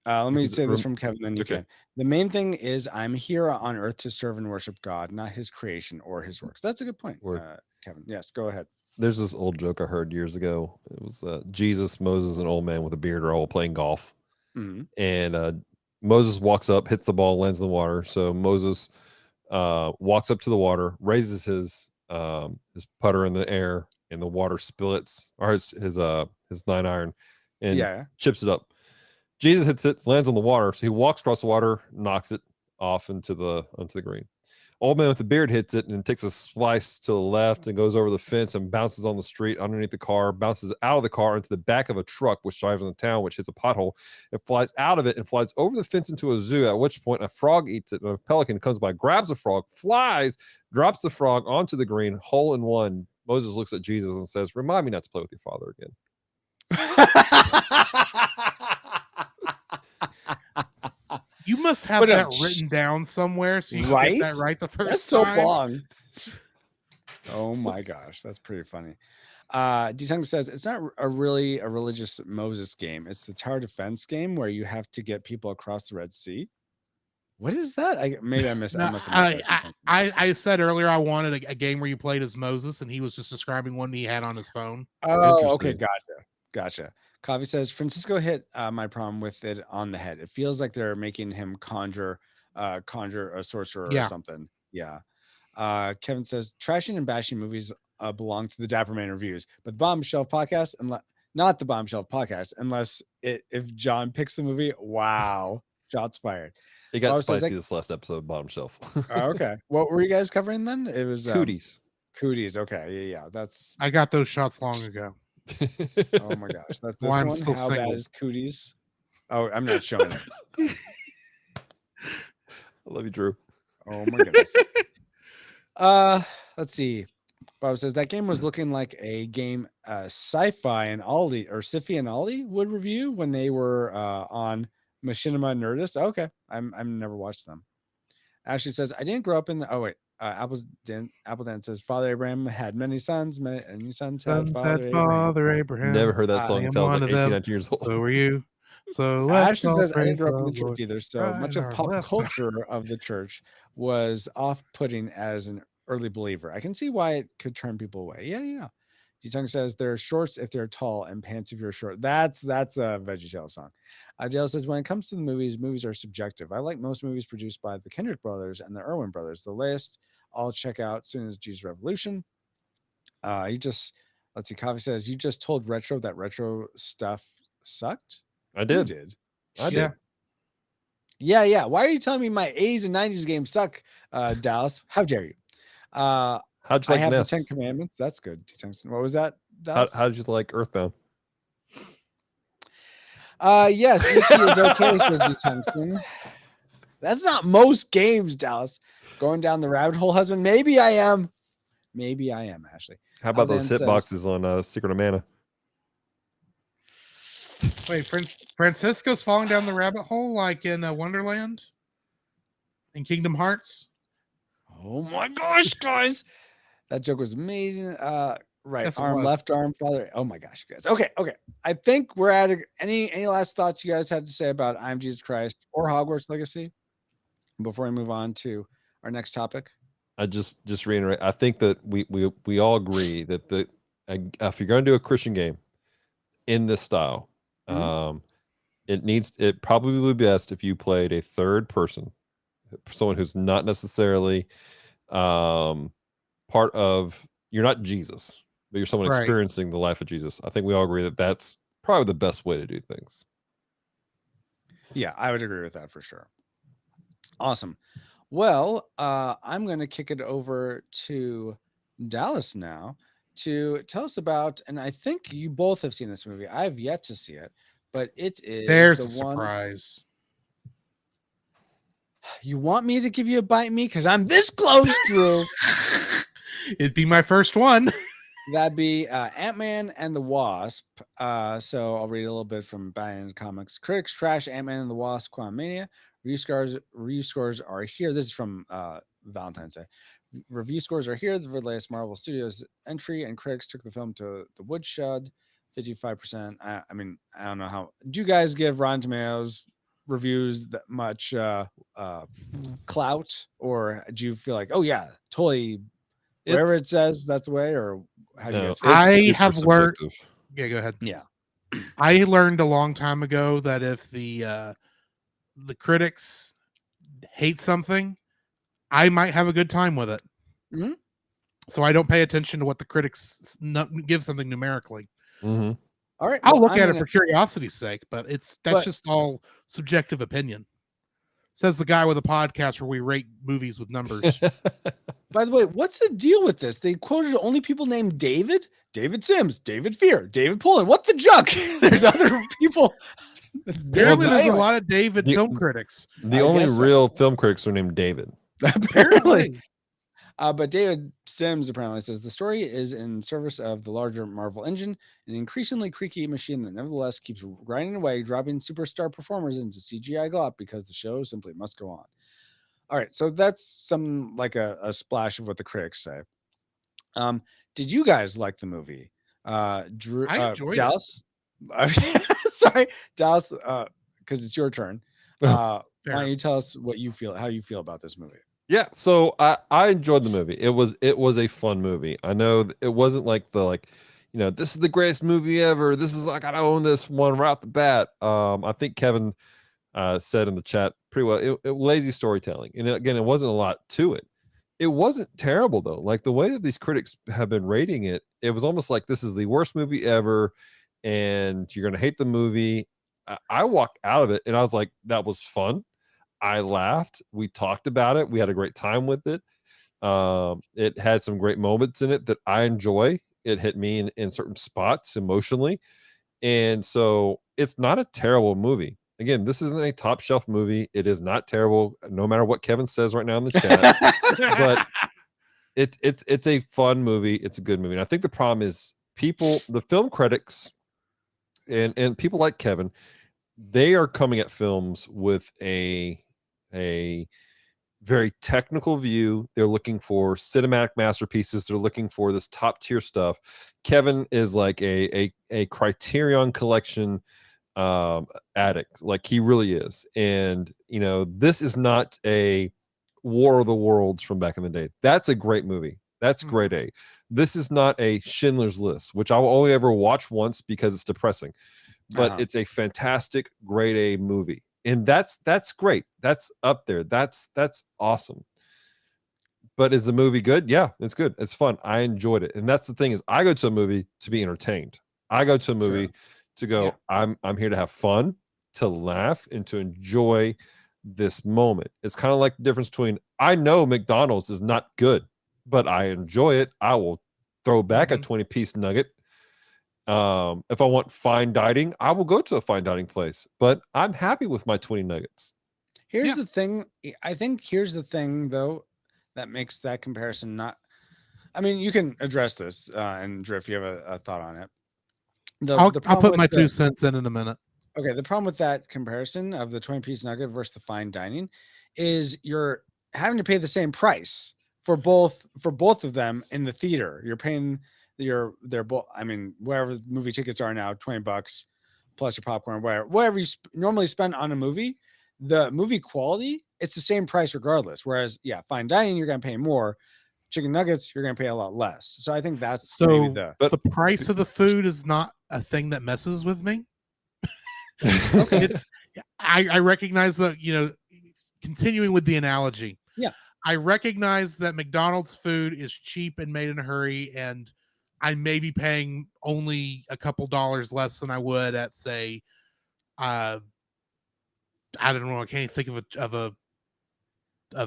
Let me Because say this rem- from Kevin, then you okay. can. The main thing is I'm here on earth to serve and worship God, not his creation or his works. That's a good point, Word. Kevin. Yes, go ahead. There's this old joke I heard years ago. It was Jesus, Moses, and old man with a beard are all playing golf. Mhm. And Moses walks up, hits the ball, lands in the water. So Moses walks up to the water, raises his putter in the air, and the water splits, or his 9-iron, and Yeah. chips it up. Jesus hits it, lands on the water, so he walks across the water, knocks it off onto the green. Old man with the beard hits it and takes a slice to the left and goes over the fence and bounces on the street underneath the car, bounces out of the car into the back of a truck which drives in the town, which hits a pothole. It flies out of it and flies over the fence into a zoo, at which point a frog eats it and a pelican comes by, grabs a frog, flies, drops the frog onto the green, hole in one. Moses looks at Jesus and says, "Remind me not to play with your father again." You must have But, that written down somewhere so you can get that right? right the first That's so time. long. Oh my gosh, that's pretty funny. D-Tung says it's not really a religious Moses game. It's the tower defense game where you have to get people across the Red Sea. What is that? Maybe I missed. I No, must have missed that. D-Tung. I said earlier I wanted a game where you played as Moses, and he was just describing one he had on his phone. Oh, okay, Interesting. gotcha. Coffee says Francisco hit my problem with it on the head. It feels like they're making him conjure a sorcerer or something. Yeah. Kevin says trashing and bashing movies belong to the Dapper Man reviews, but the Bomb Shelf podcast, not the Bomb Shelf podcast, unless if John picks the movie. Wow, shots fired. It got Oh, so spicy this last episode, bottom shelf. Oh, okay, what were you guys covering then? It was Cooties. Cooties. Okay, yeah. That's. I got those shots long ago. Oh my gosh, that's this Well, I'm one. still How single. bad is Cooties? Oh, I'm not showing it. I love you, Drew. Oh my goodness. Let's see. Bob says that game was looking like a game Sci-Fi and Aldi or Siffy and Aldi would review when they were on Machinima Nerdist. Okay, I've never watched them. Ashley says I didn't grow up in the. Oh wait, Appledan says Father Abraham had many sons, and sons had Sons Father had Abraham. Father Abraham. Never heard that I song am until I was one like of 18, them. 19 years old. So were you. So let's Ashley all says, I praise didn't grow up the in the church Lord. either. So Right much in of our pop left. culture of the church was off putting as an early believer. I can see why it could turn people away. Yeah, yeah. D-Tung says they're shorts if they're tall and pants if you're short. That's a VeggieTales song. Dale says, when it comes to the movies are subjective. I like most movies produced by the Kendrick brothers and the Irwin brothers. The list I'll check out soon as Jesus Revolution. Let's see. Coffee says, you just told Retro that retro stuff sucked? I Who did. did? I Yeah. did. Yeah. Why are you telling me my 80s and 90s games suck, Dallas? How dare you? How'd you I like have the Ness? 10 Commandments. That's good. What was that, How Dallas? did you like Earthbound? Yes, ET is okay, says D-Tungsten. That's not most games, Dallas. Going down the rabbit hole, husband. Maybe I am, Ashley. How about those Then hit says- boxes on Secret of Mana? Wait, Francisco's falling down the rabbit hole like in Wonderland? In Kingdom Hearts? Oh my gosh, guys. That joke was amazing. Right. Yes, it Arm, was. left arm, father. Oh my gosh, you guys. Okay. I think we're at any last thoughts you guys had to say about I'm Jesus Christ or Hogwarts Legacy before we move on to our next topic? I just reiterate. I think that we all agree that if you're going to do a Christian game in this style, it probably would be best if you played a third person, someone who's not necessarily part of. You're not Jesus, but you're someone Right. experiencing the life of Jesus. I think we all agree that that's probably the best way to do things. Yeah, I would agree with that for sure. Awesome. Well, I'm going to kick it over to Dallas now to tell us about, and I think you both have seen this movie. I have yet to see it, but it is There's the a one. surprise. You want me to give you a bite me because I'm this close, Drew. It'd be my first one. That'd be Ant-Man and the Wasp. So I'll read a little bit from Batman Comics. Critics trash Ant-Man and the Wasp Quantumania. Review scores are here. This is from Valentine's Day. Review scores are here. The latest Marvel Studios entry, and critics took the film to the woodshed. 55%. I mean, I don't know how. Do you guys give Rotten Tomatoes reviews that much clout, or do you feel like, oh yeah, totally, whatever it says, that's the way, or how do you guys feel? I super have learned- subjective. Yeah, go ahead. Yeah. I learned a long time ago that if the critics hate something, I might have a good time with it. Mhm. So I don't pay attention to what the critics give something numerically. Mm-hmm. All right, I'll well, look I'm at gonna- it for curiosity's sake, but that's just all subjective opinion. Says the guy with a podcast where we rate movies with numbers. By the way, what's the deal with this? They quoted only people named David Sims, David Fear, David Pullen. What the junk? There's other people. Apparently, there's a Anyway, lot of David The- film critics. The I only guess so. real film critics are named David. apparently. But David Sims apparently says the story is in service of the larger Marvel engine, an increasingly creaky machine that nevertheless keeps grinding away, dropping superstar performers into CGI glop because the show simply must go on. All right, so that's some like a splash of what the critics say. Did you guys like the movie? Drew, I enjoyed it. Dallas. Sorry, Dallas, because it's your turn. Why don't you tell us what you feel, how you feel about this movie? Yeah, so I enjoyed the movie. It was a fun movie. I know it wasn't like this is the greatest movie ever. This is, I gotta own this one right off the bat. I think Kevin said in the chat pretty well. It lazy storytelling, and again, it wasn't a lot to it. It wasn't terrible though. Like the way that these critics have been rating it, it was almost like this is the worst movie ever, and you're gonna hate the movie. I walked out of it and I was like, that was fun. I laughed. We talked about it. We had a great time with it. It had some great moments in it that I enjoy. It hit me in certain spots emotionally. And so it's not a terrible movie. Again, this isn't a top shelf movie. It is not terrible, no matter what Kevin says right now in the chat. But it's a fun movie. It's a good movie. And I think the problem is the film critics and people like Kevin, they are coming at films with a very technical view. They're looking for cinematic masterpieces. They're looking for this top tier stuff. Kevin is like a Criterion collection addict. Like he really is. And you know, this is not a War of the Worlds from back in the day. That's a great movie. That's grade A. This is not a Schindler's List, which I will only ever watch once because it's depressing. But it's a fantastic grade A movie. And that's great. That's up there. That's awesome. But is the movie good? Yeah, it's good. It's fun. I enjoyed it. And that's the thing is I go to a movie to be entertained. I go to a movie to go, I'm here to have fun, to laugh, and to enjoy this moment. It's kind of like the difference between I know McDonald's is not good, but I enjoy it. I will throw back a 20-piece nugget. If I want fine dining, I will go to a fine dining place, but I'm happy with my 20 nuggets. Here's the thing. I think here's the thing though that makes that comparison not. I mean, you can address this, and Drew, if you have a thought on it. I'll put my 2 cents in a minute. Okay, the problem with that comparison of the 20-piece nugget versus the fine dining is you're having to pay the same price for both of them in the theater. You're paying they're both. I mean, wherever movie tickets are now, $20 plus your popcorn, whatever you normally spend on a movie. The movie quality, it's the same price regardless. Whereas, fine dining, you're going to pay more. Chicken nuggets, you're going to pay a lot less. So I think that's maybe the price of the food is not a thing that messes with me. Okay. I recognize that, continuing with the analogy. Yeah. I recognize that McDonald's food is cheap and made in a hurry, and I may be paying only a couple dollars less than I would at, say, I don't know. I can't think of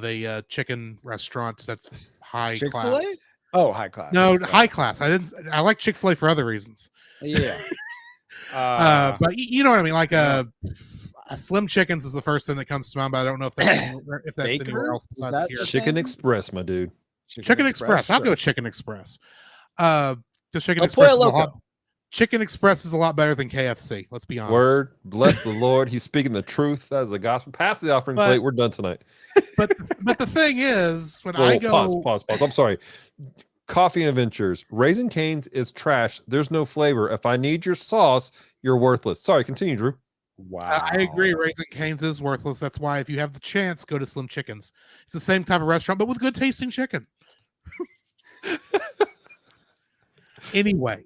a chicken restaurant that's high Chick-fil-A? class. Oh, high class. No, high class. I like Chick-fil-A for other reasons. Yeah. But you know what I mean? Like a Slim Chickens is the first thing that comes to mind, but I don't know if that's anywhere else besides here. Chicken Express, my dude. Chicken Express. I'll go Chicken Express. Chicken Express is a lot better than KFC. Let's be honest. Word, bless the Lord. He's speaking the truth. That is the gospel. Pass the offering plate. We're done tonight. But the thing is, when I go pause. I'm sorry. Coffee Adventures. Raisin Cane's is trash. There's no flavor. If I need your sauce, you're worthless. Sorry, continue, Drew. Wow. I agree. Raisin Cane's is worthless. That's why if you have the chance, go to Slim Chickens. It's the same type of restaurant, but with good tasting chicken. Anyway.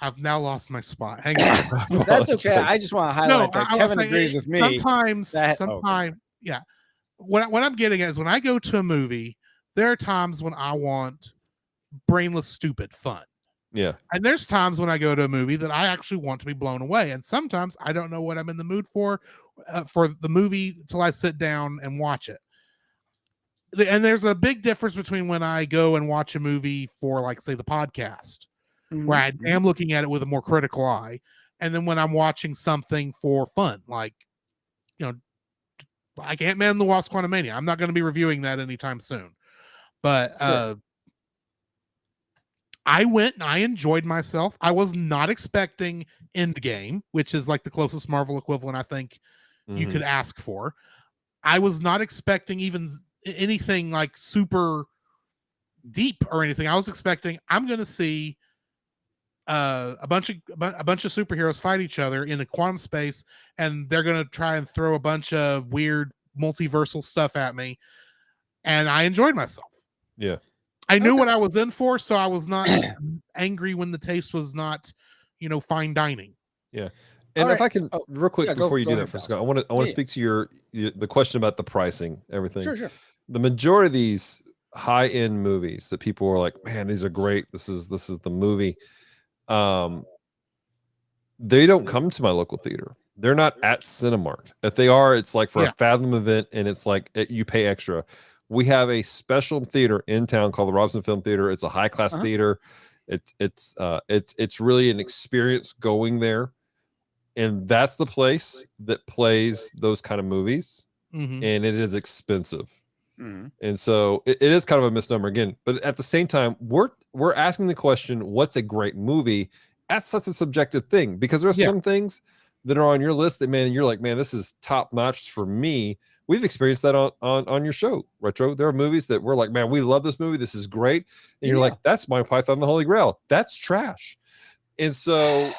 I've now lost my spot. Hang on. That's okay. I just want to highlight that Kevin agrees with me. Sometimes, yeah. What I'm getting at is when I go to a movie, there are times when I want brainless, stupid fun. Yeah. And there's times when I go to a movie that I actually want to be blown away. And sometimes I don't know what I'm in the mood for the movie until I sit down and watch it. And there's a big difference between when I go and watch a movie for, like, say, the podcast, where I am looking at it with a more critical eye, and then when I'm watching something for fun, like, like Ant-Man and the Wasp: Quantumania. I'm not going to be reviewing that anytime soon, but I went and I enjoyed myself. I was not expecting Endgame, which is like the closest Marvel equivalent I think you could ask for. I was not expecting even anything like super deep or anything. I was expecting I'm going to see a bunch of superheroes fight each other in the quantum space, and they're going to try and throw a bunch of weird multiversal stuff at me, and I enjoyed myself. Yeah. I knew what I was in for, so I was not angry when the taste was not, fine dining. Yeah. And if I can real quick before you do that, Scott, I want to speak to the question about the pricing, everything. Sure. The majority of these high-end movies that people are like, man, these are great. This is the movie. They don't come to my local theater. They're not at Cinemark. If they are, it's like for a Fathom event, and it's like you pay extra. We have a special theater in town called the Robson Film Theater. It's a high-class theater. It's really an experience going there, and that's the place that plays those kind of movies, and it is expensive. And so it is kind of a misnomer again, but at the same time, we're asking the question, what's a great movie? That's such a subjective thing, because there's some things that are on your list that, man, you're like, man, this is top notch for me. We've experienced that on your show, Retro. There are movies that we're like, man, we love this movie. This is great. And you're like, that's Monty Python and the Holy Grail. That's trash. And so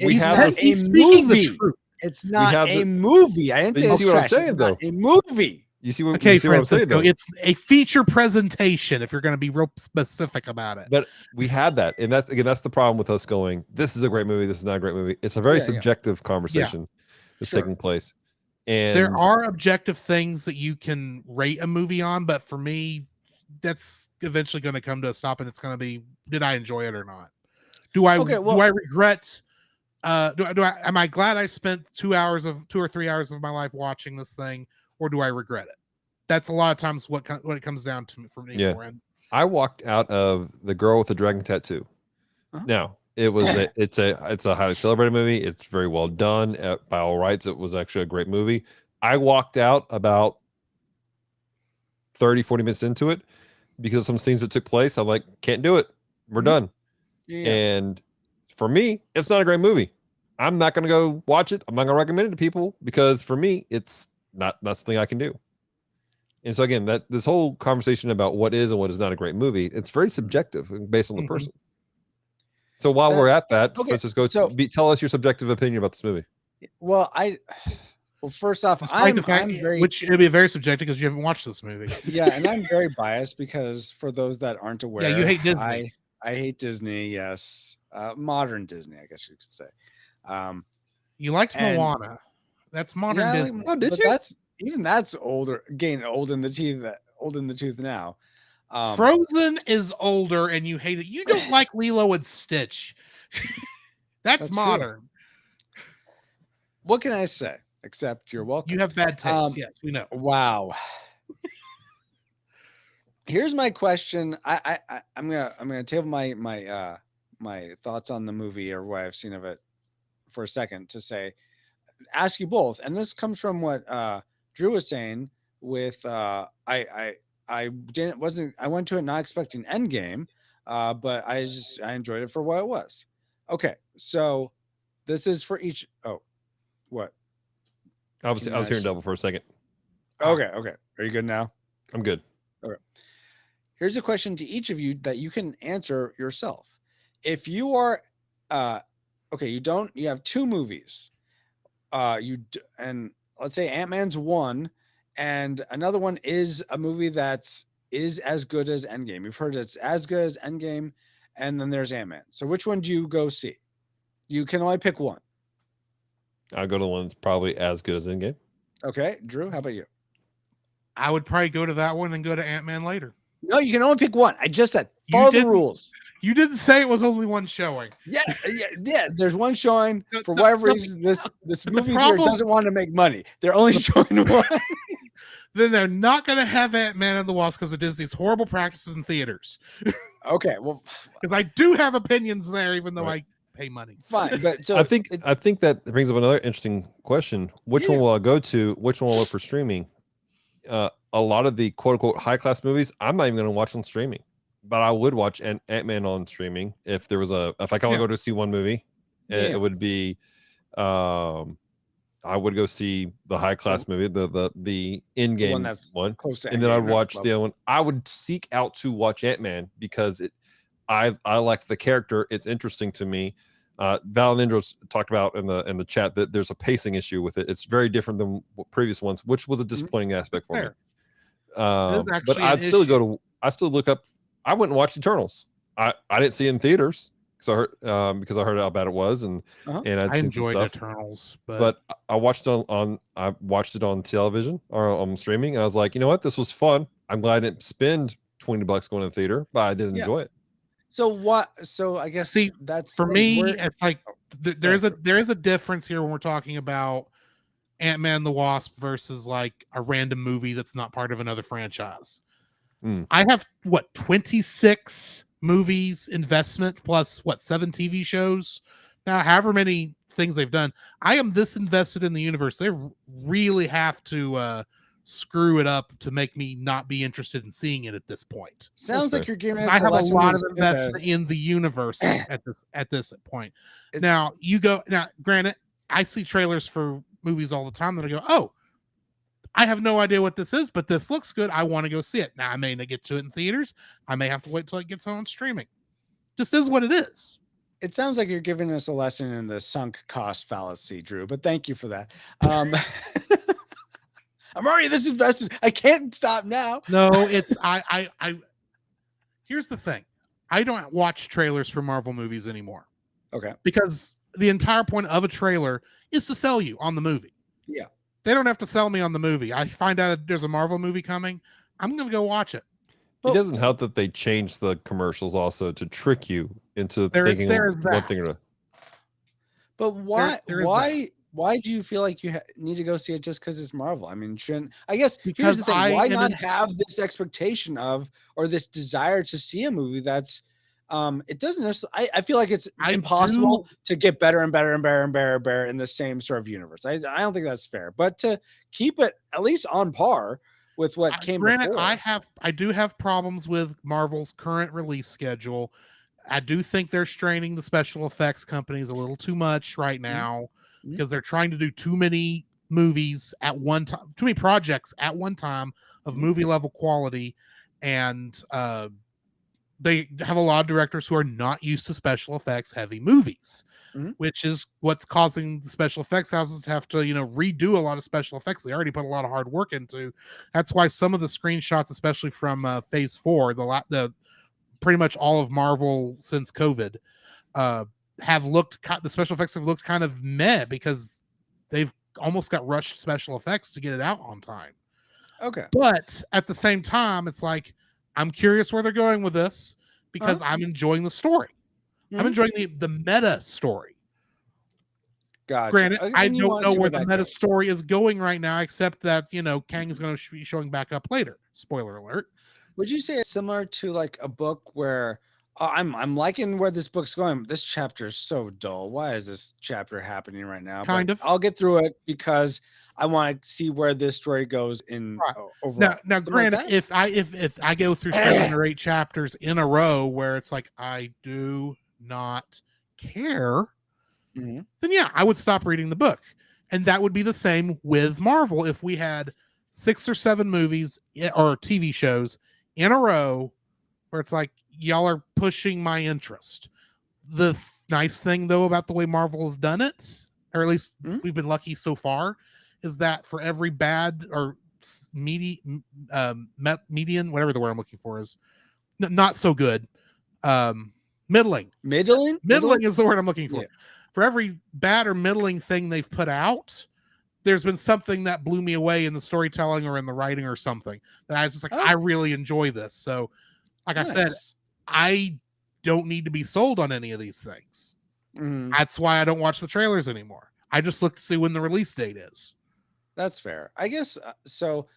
we It's have not this. a He's speaking the movie. truth. It's not have a the- movie. I didn't But say you it's see what I'm trash. saying, It's though? not a movie. You see what Okay, you see what I'm saying, Francisco, though. it's a feature presentation if you're going to be real specific about it. But we had that, and that's the problem with us going. This is a great movie. This is not a great movie. It's a very Yeah, yeah. subjective conversation that's Sure. taking place, and There are objective things that you can rate a movie on, but for me, that's eventually going to come to a stop, and it's going to be, did I enjoy it or not? Do I Okay, well- do I regret? Am I glad I spent 2 or 3 hours of my life watching this thing, or do I regret it? That's a lot of times what it comes down to for me. Yeah. I walked out of The Girl with the Dragon Tattoo. Uh-huh. Now, it's a highly celebrated movie. It's very well done. By all rights, it was actually a great movie. I walked out about 30, 40 minutes into it because of some scenes that took place. I'm like, can't do it. We're Mhm. done. Yeah. And for me, it's not a great movie. I'm not going to go watch it. I'm not going to recommend it to people because for me, it's not something I can do. And so again, that this whole conversation about what is and what is not a great movie, it's very subjective and based on the Mhm. person. So while we're That's- at that, okay, Francisco, so- tell us your subjective opinion about this movie. Well, first off, Despite the fact, I'm very which it'd be very subjective because you haven't watched this movie. yeah, and I'm very biased because for those that aren't aware, you hate Disney. I hate Disney. Yes, modern Disney, I guess you could say. You liked And- Moana. That's modern yeah, Disney. Oh, did but you? that's older, getting old in the tooth now. Frozen is older and you hate it. You don't like Lilo and Stitch. That's That's modern. What can I say? Except you're welcome. You have bad taste. Um, Yes, we know. Wow. Here's my question. I'm gonna table my thoughts on the movie or what I've seen of it for a second to ask you both. And this comes from what Drew was saying with I went to it not expecting Endgame, but I enjoyed it for what it was. Okay, so this is for each. Oh, what? I was hearing double for a second. Okay. Are you good now? I'm good. Here's a question to each of you that you can answer yourself. If you are, you have two movies. And let's say Ant-Man's one, and another one is a movie that is as good as Endgame. You've heard it's as good as Endgame, and then there's Ant-Man. So which one do you go see? You can only pick one. I'll go to the one that's probably as good as Endgame. Okay, Drew, how about you? I would probably go to that one and go to Ant-Man later. No, you can only pick one. I just said You follow the didn't- rules. You didn't say it was only one showing. Yeah. There's one showing for No, whatever no, reason. This the movie theater problem- doesn't want to make money. They're only showing one. Then they're not going to have Ant-Man and the Wasp because of Disney's horrible practices in theaters. Okay, well, Because I do have opinions there, even though Right. I pay money. fine. But so I think that brings up another interesting question. Which one will I go to? Which one will I look for streaming? A lot of the quote unquote high class movies, I'm not even going to watch on streaming, but I would watch Ant-Man on streaming if there was if I can only go to see one movie. It would be, I would go see the high class movie, the in game one that's one, close to and then I'd Endgame, watch right? the other one. I would seek out to watch Ant-Man because I like the character. It's interesting to me. Val and Indros talked about in the chat that there's a pacing issue with it. It's very different than previous ones, which was a disappointing aspect for me. Fair. But actually I'd an still I still look up. I went and watched Eternals. I didn't see it in theaters because I heard how bad it was, and I'd I seen some enjoyed stuff. Eternals, But I watched it I watched it on television or on streaming, and I was like, you know what, this was fun. I'm glad I didn't spend $20 going to the theater, but I did enjoy it. So what? So I guess See, that's for the me, thing. it's like there is a difference here when we're talking about Ant-Man and the Wasp versus like a random movie that's not part of another franchise. I have 26 movies investment plus 7 TV shows now, however many things they've done. I am this invested in the universe. They really have to screw it up to make me not be interested in seeing it at this point. Sounds like you're giving us I have a lesson lot in of sympathy. investment in the universe at this point. It's- Now, granted, I see trailers for movies all the time that I go, oh, I have no idea what this is, but this looks good. I want to go see it. Now, I may not get to it in theaters. I may have to wait till it gets on streaming. Just is what it is. It sounds like you're giving us a lesson in the sunk cost fallacy, Drew, but thank you for that. I'm already this invested. I can't stop now. No, it's I here's the thing. I don't watch trailers for Marvel movies anymore. Okay. Because the entire point of a trailer is to sell you on the movie. Yeah. They don't have to sell me on the movie. I find out there's a Marvel movie coming, I'm going to go watch it. It doesn't help that they changed the commercials also to trick you into thinking there's one that. thing or But why? There is Why do you feel like you need to go see it just because it's Marvel? I mean, shouldn't I guess because here's the thing: why not have this expectation of or this desire to see a movie that's it doesn't necessarily. I feel like it's impossible to get better and better and better and better and better in the same sort of universe. I don't think that's fair. But to keep it at least on par with what came before. I do have problems with Marvel's current release schedule. I do think they're straining the special effects companies a little too much right now because they're trying to do too many movies at one time, too many projects at one time of movie level quality. And they have a lot of directors who are not used to special effects heavy movies, which is what's causing the special effects houses to have to, redo a lot of special effects they already put a lot of hard work into. That's why some of the screenshots, especially from Phase 4, the pretty much all of Marvel since COVID, the special effects have looked kind of meh because they've almost got rushed special effects to get it out on time. Okay. But at the same time, it's like, I'm curious where they're going with this because I'm enjoying the story. I'm enjoying the meta story. Gotcha. Granted, I don't know where the meta story is going right now, except that, Kang is going to be showing back up later. Spoiler alert. Would you say it's similar to like a book where I'm liking where this book's going? This chapter is so dull. Why is this chapter happening right now? Kind of. I'll get through it because I want to see where this story goes in overall. Now granted, like if I go through 7 or 8 chapters in a row where it's like I do not care, then yeah, I would stop reading the book. And that would be the same with Marvel if we had 6 or 7 movies or TV shows in a row where it's like y'all are pushing my interest. The nice thing though about the way Marvel has done it, or at least we've been lucky so far, is that for every bad or median, whatever the word I'm looking for is, not so good, middling is the word I'm looking for. Yeah. For every bad or middling thing they've put out, there's been something that blew me away in the storytelling or in the writing or something that I was just like, I really enjoy this. So, like I said, I don't need to be sold on any of these things. That's why I don't watch the trailers anymore. I just look to see when the release date is. That's fair. I guess so.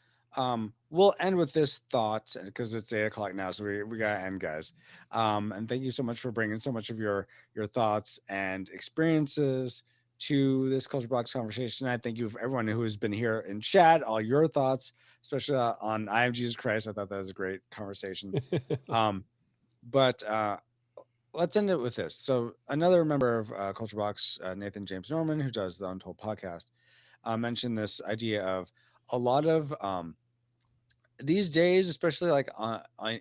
We'll end with this thought because it's 8:00 now, so we gotta end, guys. And thank you so much for bringing so much of your thoughts and experiences to this Culture Box conversation. I thank you for everyone who has been here in chat, all your thoughts, especially on I Am Jesus Christ. I thought that was a great conversation. But let's end it with this. So another member of Culture Box, Nathan James Norman, who does the Untold podcast, mentioned this idea of a lot of these days, especially like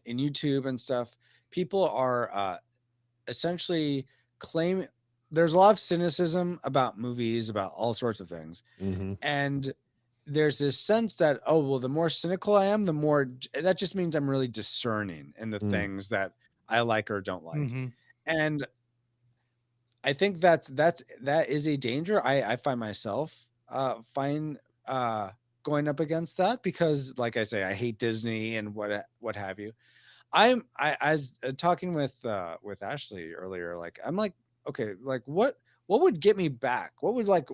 in YouTube and stuff, people are essentially claim there's a lot of cynicism about movies, about all sorts of things. And there's this sense that, oh, well, the more cynical I am, the more that just means I'm really discerning in the things that I like or don't like. And I think that is a danger. I find myself going up against that because, like I say, I hate Disney and what have you. I was talking with Ashley earlier. Like I'm like, okay, like what would get me back? What would like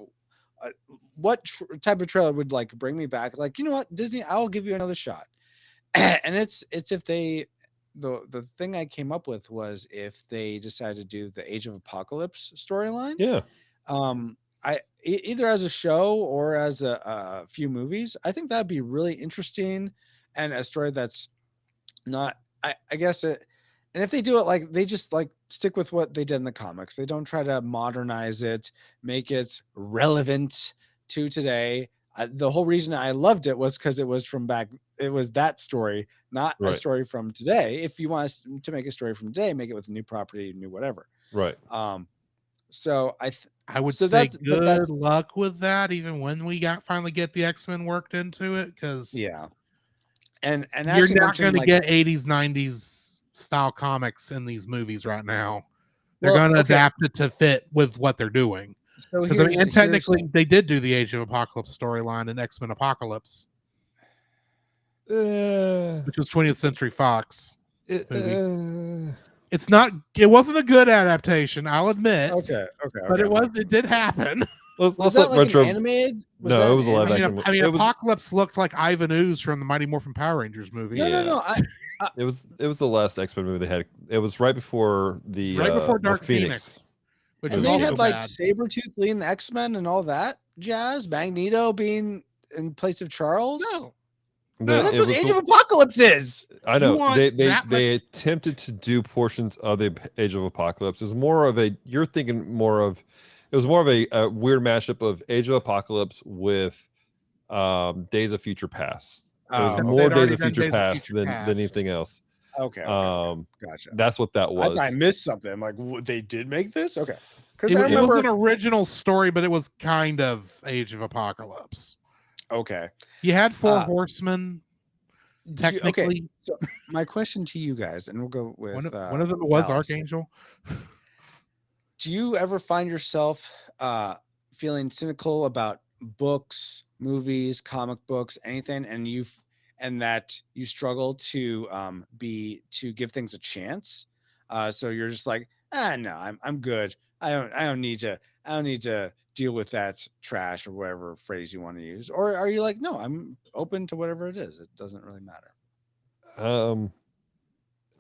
what type of trailer would like bring me back? Like, you know what, Disney, I'll give you another shot. And it's if they the thing I came up with was if they decided to do the Age of Apocalypse storyline. Yeah. I either as a show or as a few movies, I think that'd be really interesting and a story that's not, I guess it, and if they do it like they just like stick with what they did in the comics, they don't try to modernize it, make it relevant to today. The whole reason I loved it was because it was from back. It was that story, not a story from today. If you want to make a story from today, make it with a new property, new whatever. Right. So I would so say but good luck with that, even when we finally get the X-Men worked into it, because yeah. And you're Ashley not going mentioned to like, get 80s, 90s style comics in these movies right now. They're well, going to okay. adapt it to fit with what they're doing. So Because and technically, they did do the Age of Apocalypse storyline in X-Men Apocalypse, which was 20th Century Fox movie. It's not. It wasn't a good adaptation, I'll admit. Okay. But it did happen. Was that like an animated? No, it was a live action. I mean, Apocalypse looked like Ivan Ooze from the Mighty Morphin Power Rangers movie. No. It was the last X-Men movie they had. It was right before Dark Phoenix. Which and was they also had like bad. Sabretooth leading the X-Men and all that jazz. Magneto being in place of Charles. No, that's what Age of Apocalypse is. I know they attempted to do portions of the Age of Apocalypse. It was more of a. You're thinking more of. It was more of a weird mashup of Age of Apocalypse with Days of Future Past. It was more Days of Future Past than anything else. Okay. Gotcha. That's what that was. I missed something. I'm like, they did make this? Okay. Because I remember it was an original story, but it was kind of Age of Apocalypse. Okay. You had 4 horsemen. Technically. Okay. So my question to you guys, and we'll go with one of them was Alice. Archangel. Do you ever find yourself feeling cynical about books, movies, comic books, anything, and that you struggle to give things a chance? So you're just like, no, I'm good. I don't need to deal with that trash or whatever phrase you want to use. Or are you like, no, I'm open to whatever it is. It doesn't really matter.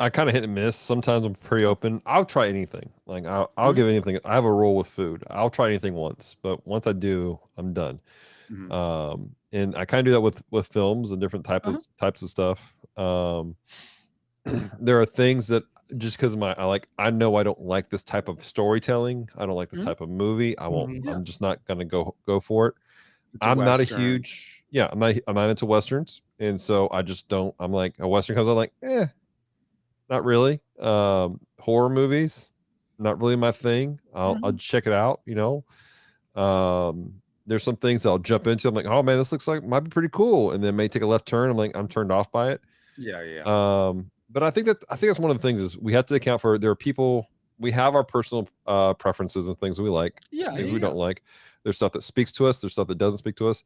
I kind of hit and miss. Sometimes I'm pretty open. I'll try anything. Like I'll give anything. I have a rule with food. I'll try anything once, but once I do, I'm done. And I kind of do that with films and different types of stuff. There are things that just because I know I don't like this type of storytelling. I don't like this type of movie. I won't. I'm just not gonna go for it. I'm not a huge. Yeah, I'm not into westerns, and so I just don't. I'm like a western comes. I'm like, not really. Horror movies, not really my thing. I'll check it out. There's some things I'll jump into. I'm like, oh man, this looks like might be pretty cool, and then may take a left turn. I'm like, I'm turned off by it. Yeah. But I think that's one of the things is we have to account for. There are people. We have our personal preferences and things we like. Things we don't like. There's stuff that speaks to us. There's stuff that doesn't speak to us.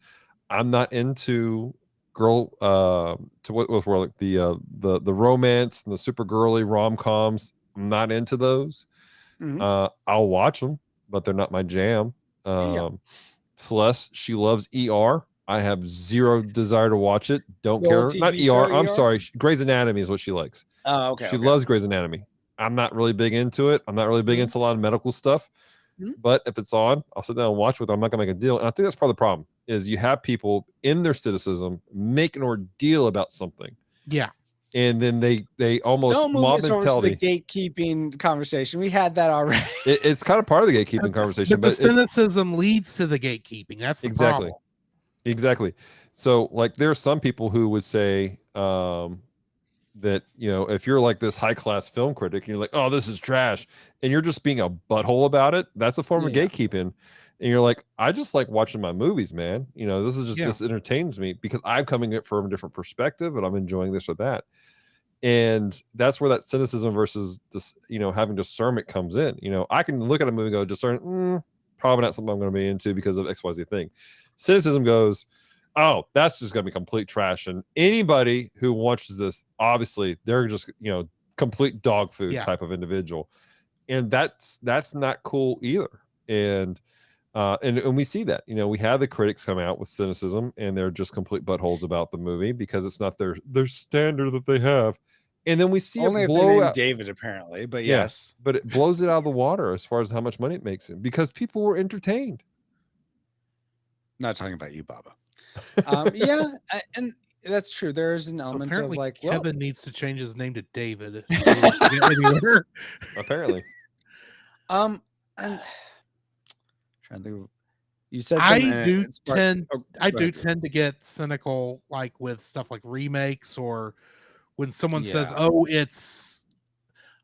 I'm not into the romance and the super girly rom-coms. I'm not into those. I'll watch them, but they're not my jam. Celeste, she loves ER. I have zero desire to watch it. Don't care. Not ER. I'm sorry. Grey's Anatomy is what she likes. Oh, okay. She loves Grey's Anatomy. I'm not really big into it. I'm not really big into a lot of medical stuff. But if it's on, I'll sit down and watch with it. I'm not gonna make a deal. And I think that's part of the problem is you have people in their cynicism make an ordeal about something. Yeah. And then they almost mob mentality. The gatekeeping conversation. We had that already. It's kind of part of the gatekeeping conversation. But the cynicism leads to the gatekeeping. That's the problem. Exactly. So like there are some people who would say that, if you're like this high class film critic and you're like, oh, this is trash, and you're just being a butthole about it, that's a form of gatekeeping. And you're like, I just like watching my movies, man. This is just this entertains me because I'm coming at from a different perspective and I'm enjoying this or that. And that's where that cynicism versus this, having discernment comes in. I can look at a movie and go, discern, probably not something I'm going to be into because of XYZ thing. Cynicism goes, oh, that's just going to be complete trash. And anybody who watches this, obviously, they're just, complete dog food type of individual. And that's not cool either. And we see that, we have the critics come out with cynicism and they're just complete buttholes about the movie because it's not their standard that they have. And then we see only it if blow they out David, apparently, but yes, but it blows it out of the water as far as how much money it makes him because people were entertained. Not talking about you, Baba. And that's true. There is an element of like Kevin needs to change his name to David. Apparently. And trying to think. You said I do tend to get cynical, like with stuff like remakes or when someone says, "Oh, it's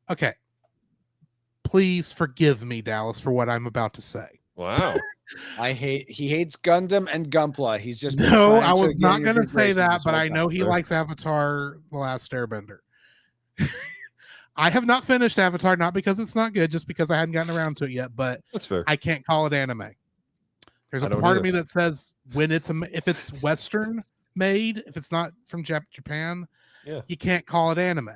okay." please forgive me, Dallas, for what I'm about to say. Wow. He hates Gundam and Gunpla. He's just been No, trying I was to get not in your going to good say graces that, this but whole I know time. he Fair. likes Avatar: The Last Airbender. I have not finished Avatar, not because it's not good, just because I hadn't gotten around to it yet, but That's fair. I can't call it anime. There's I a don't part of either. me that says when if it's Western made, if it's not from Japan, Yeah. you can't call it anime.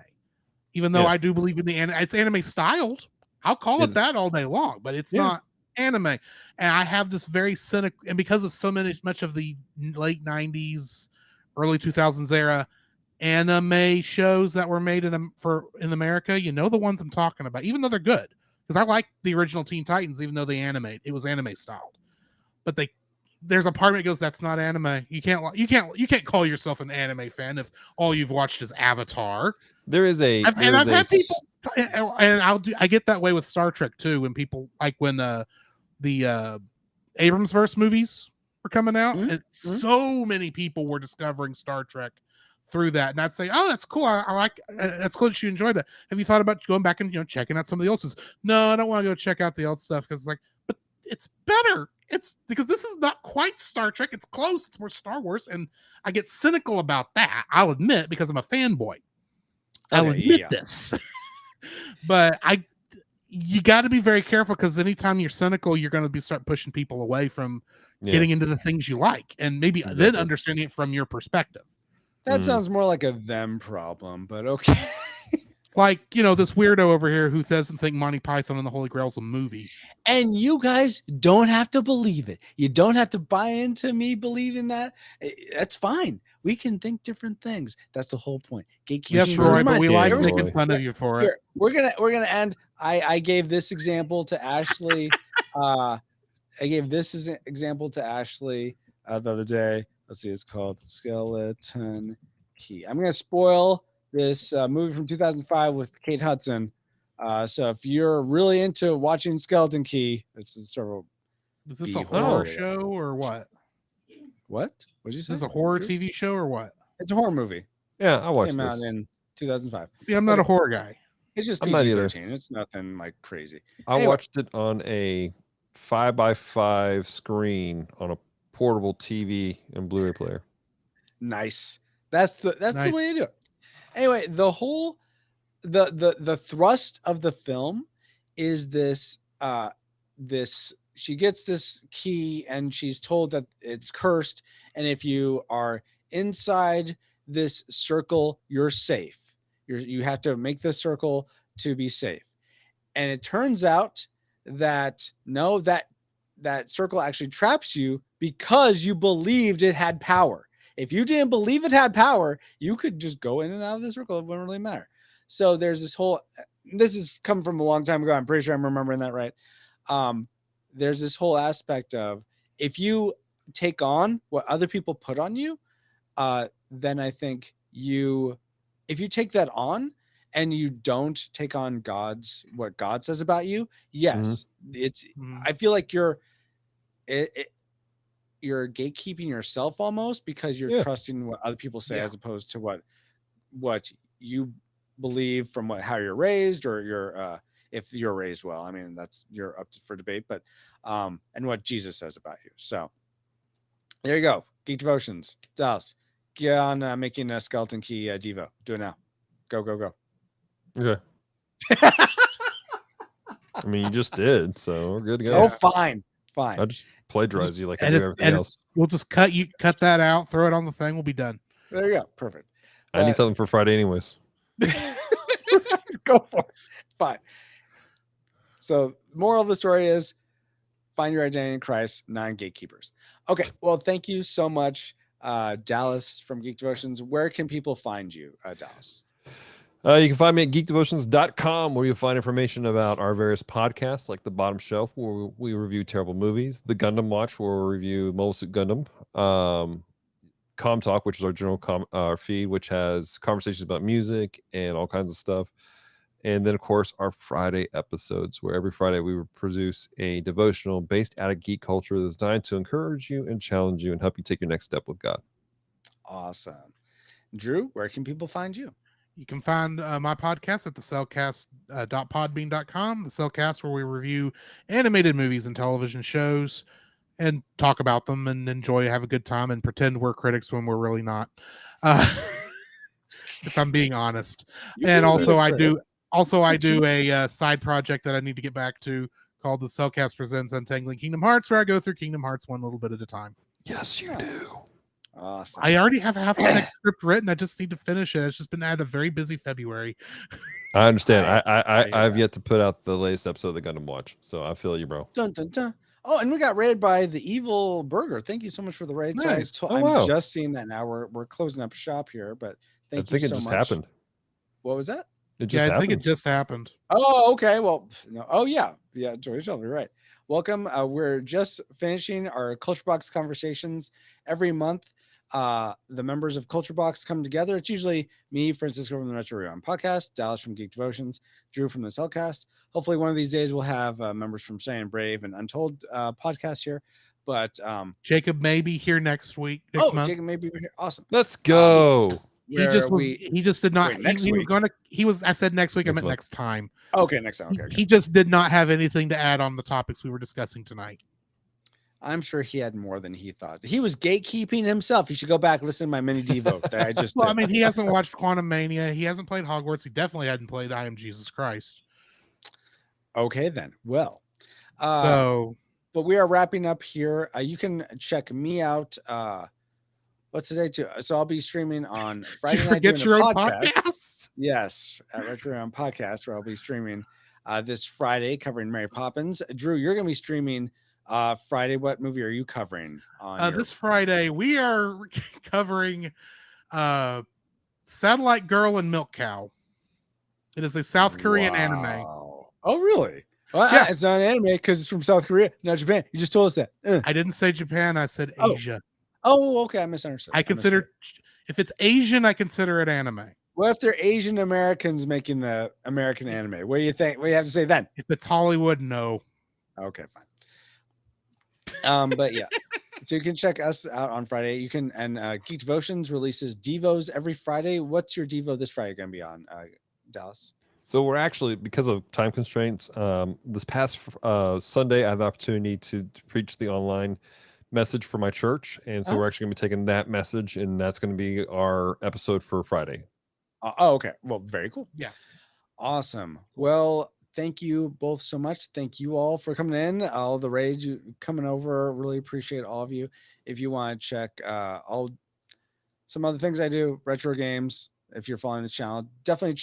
Even though Yeah. I do believe in it's anime styled. I'll call it It's- that all day long, but it's Yeah. not anime. And I have this very cynical, and because of much of the late 90s, early 2000s era anime shows that were made in America, you know the ones I'm talking about, even though they're good. Because I like the original Teen Titans, even though it was anime styled. But there's a part of it that goes, that's not anime. You can't call yourself an anime fan if all you've watched is Avatar. There is a I've there is a had people, and I get that way with Star Trek too. When people like when the Abrams verse movies were coming out, and so many people were discovering Star Trek through that, and I'd say, "Oh, that's cool. I like that's cool that you enjoyed that. Have you thought about going back and checking out some of the old stuff?" No, I don't want to go check out the old stuff because but it's better. It's because this is not quite Star Trek. It's close. It's more Star Wars, and I get cynical about that. I'll admit because I'm a fanboy. I'll admit this. But you got to be very careful because anytime you're cynical, you're going to start pushing people away from getting into the things you like, and maybe then understanding it from your perspective. That sounds more like a them problem, but okay. Like, this weirdo over here who doesn't think Monty Python and the Holy Grail is a movie. And you guys don't have to believe it. You don't have to buy into me believing that. That's fine. We can think different things. That's the whole point. Yes, Roy, but we like making fun of you for it. We're gonna end. I gave this example to Ashley. I gave this as an example to Ashley the other day. Let's see, it's called Skeleton Key. I'm gonna spoil this movie from 2005 with Kate Hudson. So if you're really into watching Skeleton Key, it's sort of is this a horror show or what? What? What'd you say? Is this a horror TV show or what? It's a horror movie. Yeah, I watched Came this. out in 2005. See, I'm not a horror guy. It's just PG-13. It's nothing like crazy. I watched it on a 5x5 screen on a portable TV and Blu-ray player. Nice. That's the way to do it. Anyway, the thrust of the film is this she gets this key and she's told that it's cursed, and if you are inside this circle, you're safe. You have to make this circle to be safe. And it turns out that no, that circle actually traps you because you believed it had power. If you didn't believe it had power, you could just go in and out of the circle. It wouldn't really matter. So there's this is coming from a long time ago. I'm pretty sure I'm remembering that right. There's this whole aspect of if you take on what other people put on you, then I think if you take that on and you don't take on what God says about you, yes, I feel like you're gatekeeping yourself almost because you're trusting what other people say as opposed to what you believe from how you're raised or your if you're raised well. I mean, you're up for debate, but and what Jesus says about you. So there you go. Geek Devotions. Dallas, get on making a Skeleton Key Devo. Do it now. Go. Okay. I mean, you just did, so we're good to go. Oh, fine. I just plagiarize you like I do everything else. We'll just cut that out, throw it on the thing. We'll be done. There you go. Perfect. I need something for Friday anyways. Go for it. Fine. So moral of the story is find your identity in Christ, non-gatekeepers. Okay. Well, thank you so much, Dallas from Geek Devotions. Where can people find you, Dallas? You can find me at geekdevotions.com, where you'll find information about our various podcasts, like The Bottom Shelf, where we review terrible movies, The Gundam Watch, where we review Mobile Suit Gundam, Com Talk, which is our general feed, which has conversations about music and all kinds of stuff. And then, of course, our Friday episodes, where every Friday we produce a devotional based out of geek culture that's designed to encourage you and challenge you and help you take your next step with God. Awesome. Drew, where can people find you? You can find my podcast at the cellcast.podbean.com. The Cellcast, where we review animated movies and television shows and talk about them and enjoy, have a good time, and pretend we're critics when we're really not. If I'm being honest. And also, I do a side project that I need to get back to called the Cellcast Presents Untangling Kingdom Hearts, where I go through Kingdom Hearts one little bit at a time. Yes, you do. Awesome. I already have half the next script written. I just need to finish it. It's just been had a very busy February. I understand. I've yet to put out the latest episode of the Gundam Watch, so I feel you, bro. Dun, dun, dun. Oh, and we got raided by the Evil Burger. Thank you so much for the raid. Nice. So wow. I'm just seeing that now. We're closing up shop here, but thank you so much. I think it just happened. What was that? It just happened. I think it just happened. Oh, okay. Well, no. Oh, yeah. Joy yourself. You're right. Welcome. We're just finishing our Culture Box conversations every month. The members of Culture Box come together. It's usually me, Francisco from the Retro Rewind podcast, Dallas from Geek Devotions, Drew from the Cellcast. Hopefully, one of these days we'll have members from Staying Brave and Untold podcast here. But Jacob may be here next week. Next month. Jacob may be here. Awesome. Let's go. He just did not. Wait, next week? I said next week. I meant month. next time. Okay, next time. Okay. He just did not have anything to add on the topics we were discussing tonight. I'm sure he had more than he thought. He was gatekeeping himself. He should go back and listen to my mini Devo that I just Well, did. I mean, he hasn't watched Quantum Mania. He hasn't played Hogwarts. He definitely hadn't played I Am Jesus Christ. Okay, then. Well, So, but we are wrapping up here. You can check me out. What's today too? So I'll be streaming on Friday night. Get your doing a own podcast. Yes, at Retro Rewind podcast, where I'll be streaming this Friday covering Mary Poppins. Drew, you're going to be streaming Friday. What movie are you covering on This Friday? We are covering Satellite Girl and Milk Cow. It is a South Korean anime. Oh, really? Well, Yeah. it's not an anime because it's from South Korea, not Japan. You just told us that. I didn't say Japan. I said Oh. Asia. Oh, okay. I misunderstood. I consider if it's Asian, I consider it anime. What if they're Asian Americans making the American anime? What do you think? What do you have to say then? If it's Hollywood, no. Okay, fine. But yeah, so you can check us out on Friday. You can, and Geek Devotions releases Devos every Friday. What's your Devo this Friday going to be on, Dallas? So we're actually, because of time constraints, this past Sunday, I had the opportunity to preach the online message for my church. And so we're actually going to be taking that message, and that's going to be our episode for Friday. Okay. Well, very cool. Yeah. Awesome. Well, thank you both so much. Thank you all for coming in. All the rage coming over. Really appreciate all of you. If you want to check some other things I do, retro games, if you're following this channel, definitely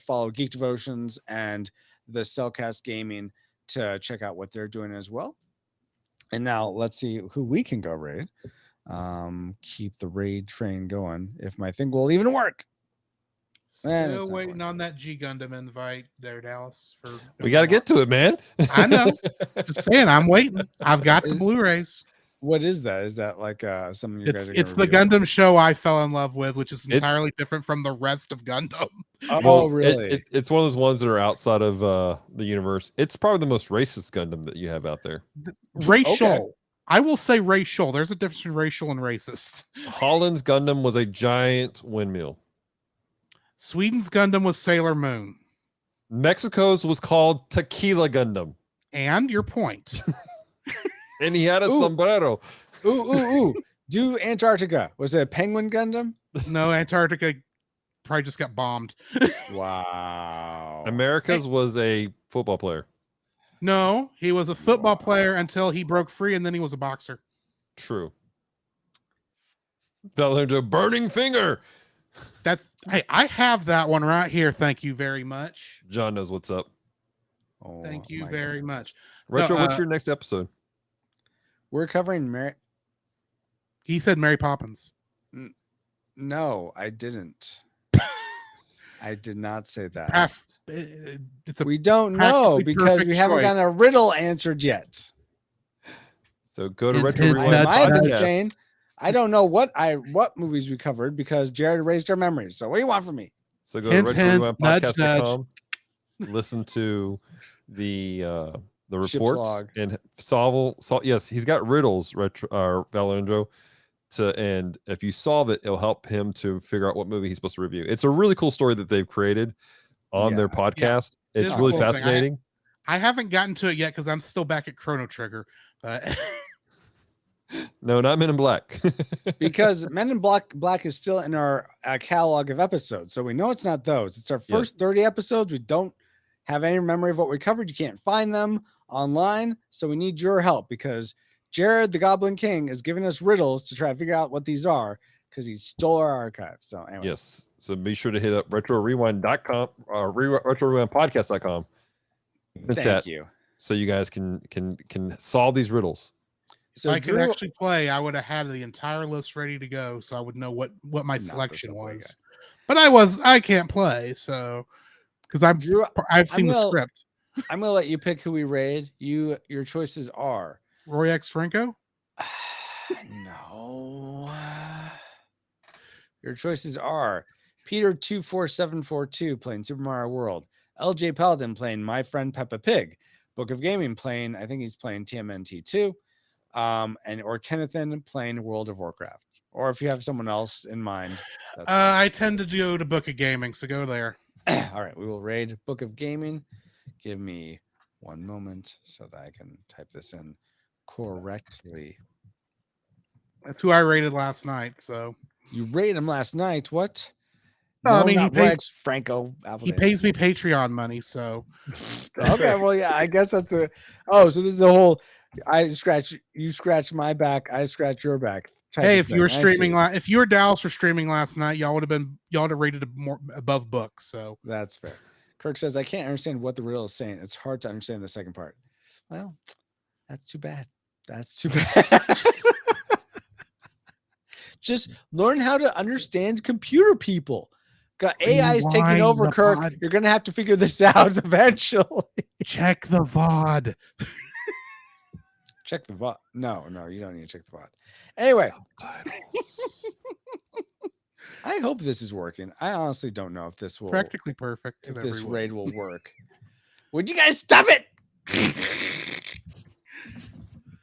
follow Geek Devotions and the Cellcast Gaming to check out what they're doing as well. And now let's see who we can go raid. Keep the raid train going. If my thing will even work. Still waiting on that G Gundam invite there, Dallas. We got to get to it, man. I know. Just saying, I'm waiting. I've got the Blu-rays. What is that? Is that like something you guys are It's the Gundam show I fell in love with, which is entirely It's different from the rest of Gundam. Oh, really? It's one of those ones that are outside of the universe. It's probably the most racist Gundam that you have out there. Racial. Okay. I will say racial. There's a difference between racial and racist. Holland's Gundam was a giant windmill. Sweden's Gundam was Sailor Moon. Mexico's was called Tequila Gundam. And your point. And he had a sombrero. Ooh. Do Antarctica. Was it a Penguin Gundam? No, Antarctica probably just got bombed. Wow. America's was a football player. No, he was a football player until he broke free, and then he was a boxer. True. Fell into a burning finger. I have that one right here. Thank you very much. John knows what's up. Oh, Thank you my very goodness. much. Retro, No, what's your next episode? We're covering He said Mary Poppins. No, I didn't. I did not say that. We don't know practically because perfect we haven't choice. gotten a riddle answered yet. So go to Hint, Retro hint, Rewind nudge, I might be Podcast. saying I don't know what movies we covered because Jared erased our memories. So what do you want from me? So go Hint, to hint, nudge, RetroRewindPodcast.com. Listen to the Ship's reports log. and solve. Yes, he's got riddles. Valendro and if you solve it, it'll help him to figure out what movie he's supposed to review. It's a really cool story that they've created on their podcast. It It's is a really cool thing. fascinating. I haven't gotten to it yet because I'm still back at Chrono Trigger, but No, not Men in Black. Because Men in Black is still in our catalog of episodes, so we know it's not those. It's our first 30 episodes. We don't have any memory of what we covered. You can't find them online, so we need your help because Jared, the Goblin King, is giving us riddles to try to figure out what these are because he stole our archive. So anyway. Yes. So be sure to hit up retrorewind.com or retrorewindpodcast.com. Thank you. So you guys can solve these riddles. So if I could actually play, I would have had the entire list ready to go, so I would know what my selection was. But I can't play, so because I've seen the script. I'm gonna let you pick who we raid. Your choices are Roy X Franco. No. Your choices are Peter 24742 playing Super Mario World, LJ Paladin playing My Friend Peppa Pig, Book of Gaming playing, I think he's playing TMNT 2. Or Kennethan playing World of Warcraft, or if you have someone else in mind. I tend to go to Book of Gaming, so go there. All right, we will raid Book of Gaming. Give me one moment so that I can type this in correctly. That's who I rated last night. So you rated him last night? What? No, I mean, he pays Franco. He pays me Patreon money, so okay. Well, yeah, I guess that's a. Oh, so this is a whole. You scratch my back, I scratch your back. Hey, if you were streaming, if you were Dallas for streaming last night, y'all would have rated it more above books. So that's fair. Kirk says, I can't understand what the riddle is saying. It's hard to understand the second part. Well, that's too bad. That's too bad. Just learn how to understand computer people. Got AI is taking over, Kirk. VOD. You're gonna have to figure this out eventually. Check the VOD. Check the VOD. No, you don't need to check the VOD. Anyway. I hope this is working. I honestly don't know if this will practically perfect. If this raid will work. Would you guys stop it?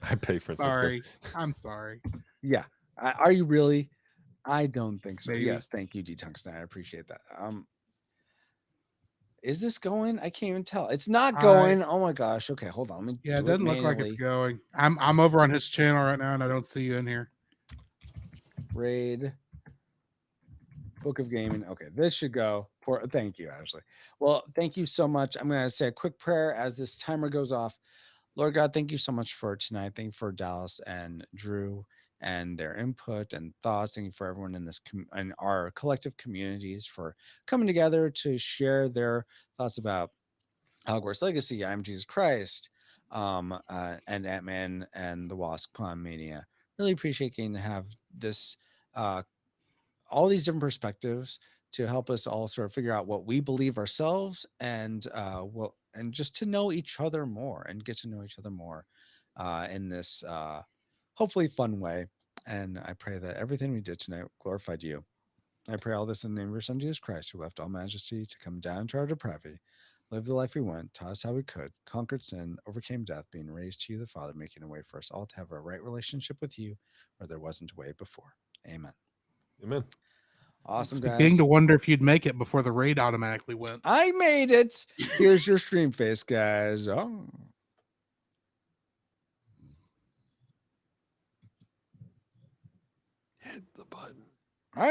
I pay Francisco. Sorry. I'm sorry. Yeah. Are you really? I don't think so. Maybe. Yes, thank you, D-Tungsten. I appreciate that. Is this going? I can't even tell. It's not going. Oh my gosh. Okay, hold on. Yeah, it doesn't look like it's going. I'm over on his channel right now, and I don't see you in here. Raid Book of Gaming. Okay, this should go. Thank you, Ashley. Well, thank you so much. I'm going to say a quick prayer as this timer goes off. Lord God, thank you so much for tonight. Thank you for Dallas and Drew and their input and thoughts. Thank you for everyone in this in our collective communities for coming together to share their thoughts about Hogwarts Legacy, I'm Jesus Christ, and Ant-Man and the Wasp: Quantumania. Really appreciate getting to have this, all these different perspectives to help us all sort of figure out what we believe ourselves and and just to know each other more and get to know each other more in this hopefully fun way. And I pray that everything we did tonight glorified you. I pray all this in the name of your Son, Jesus Christ, who left all majesty to come down to our depravity, live the life we went, taught us how we could, conquered sin, overcame death, being raised to you, the Father, making a way for us all to have a right relationship with you where there wasn't a way before. Amen. Amen. Awesome, guys. Beginning to wonder if you'd make it before the raid automatically went. I made it. Here's your stream face, guys. Oh. Hit the button. I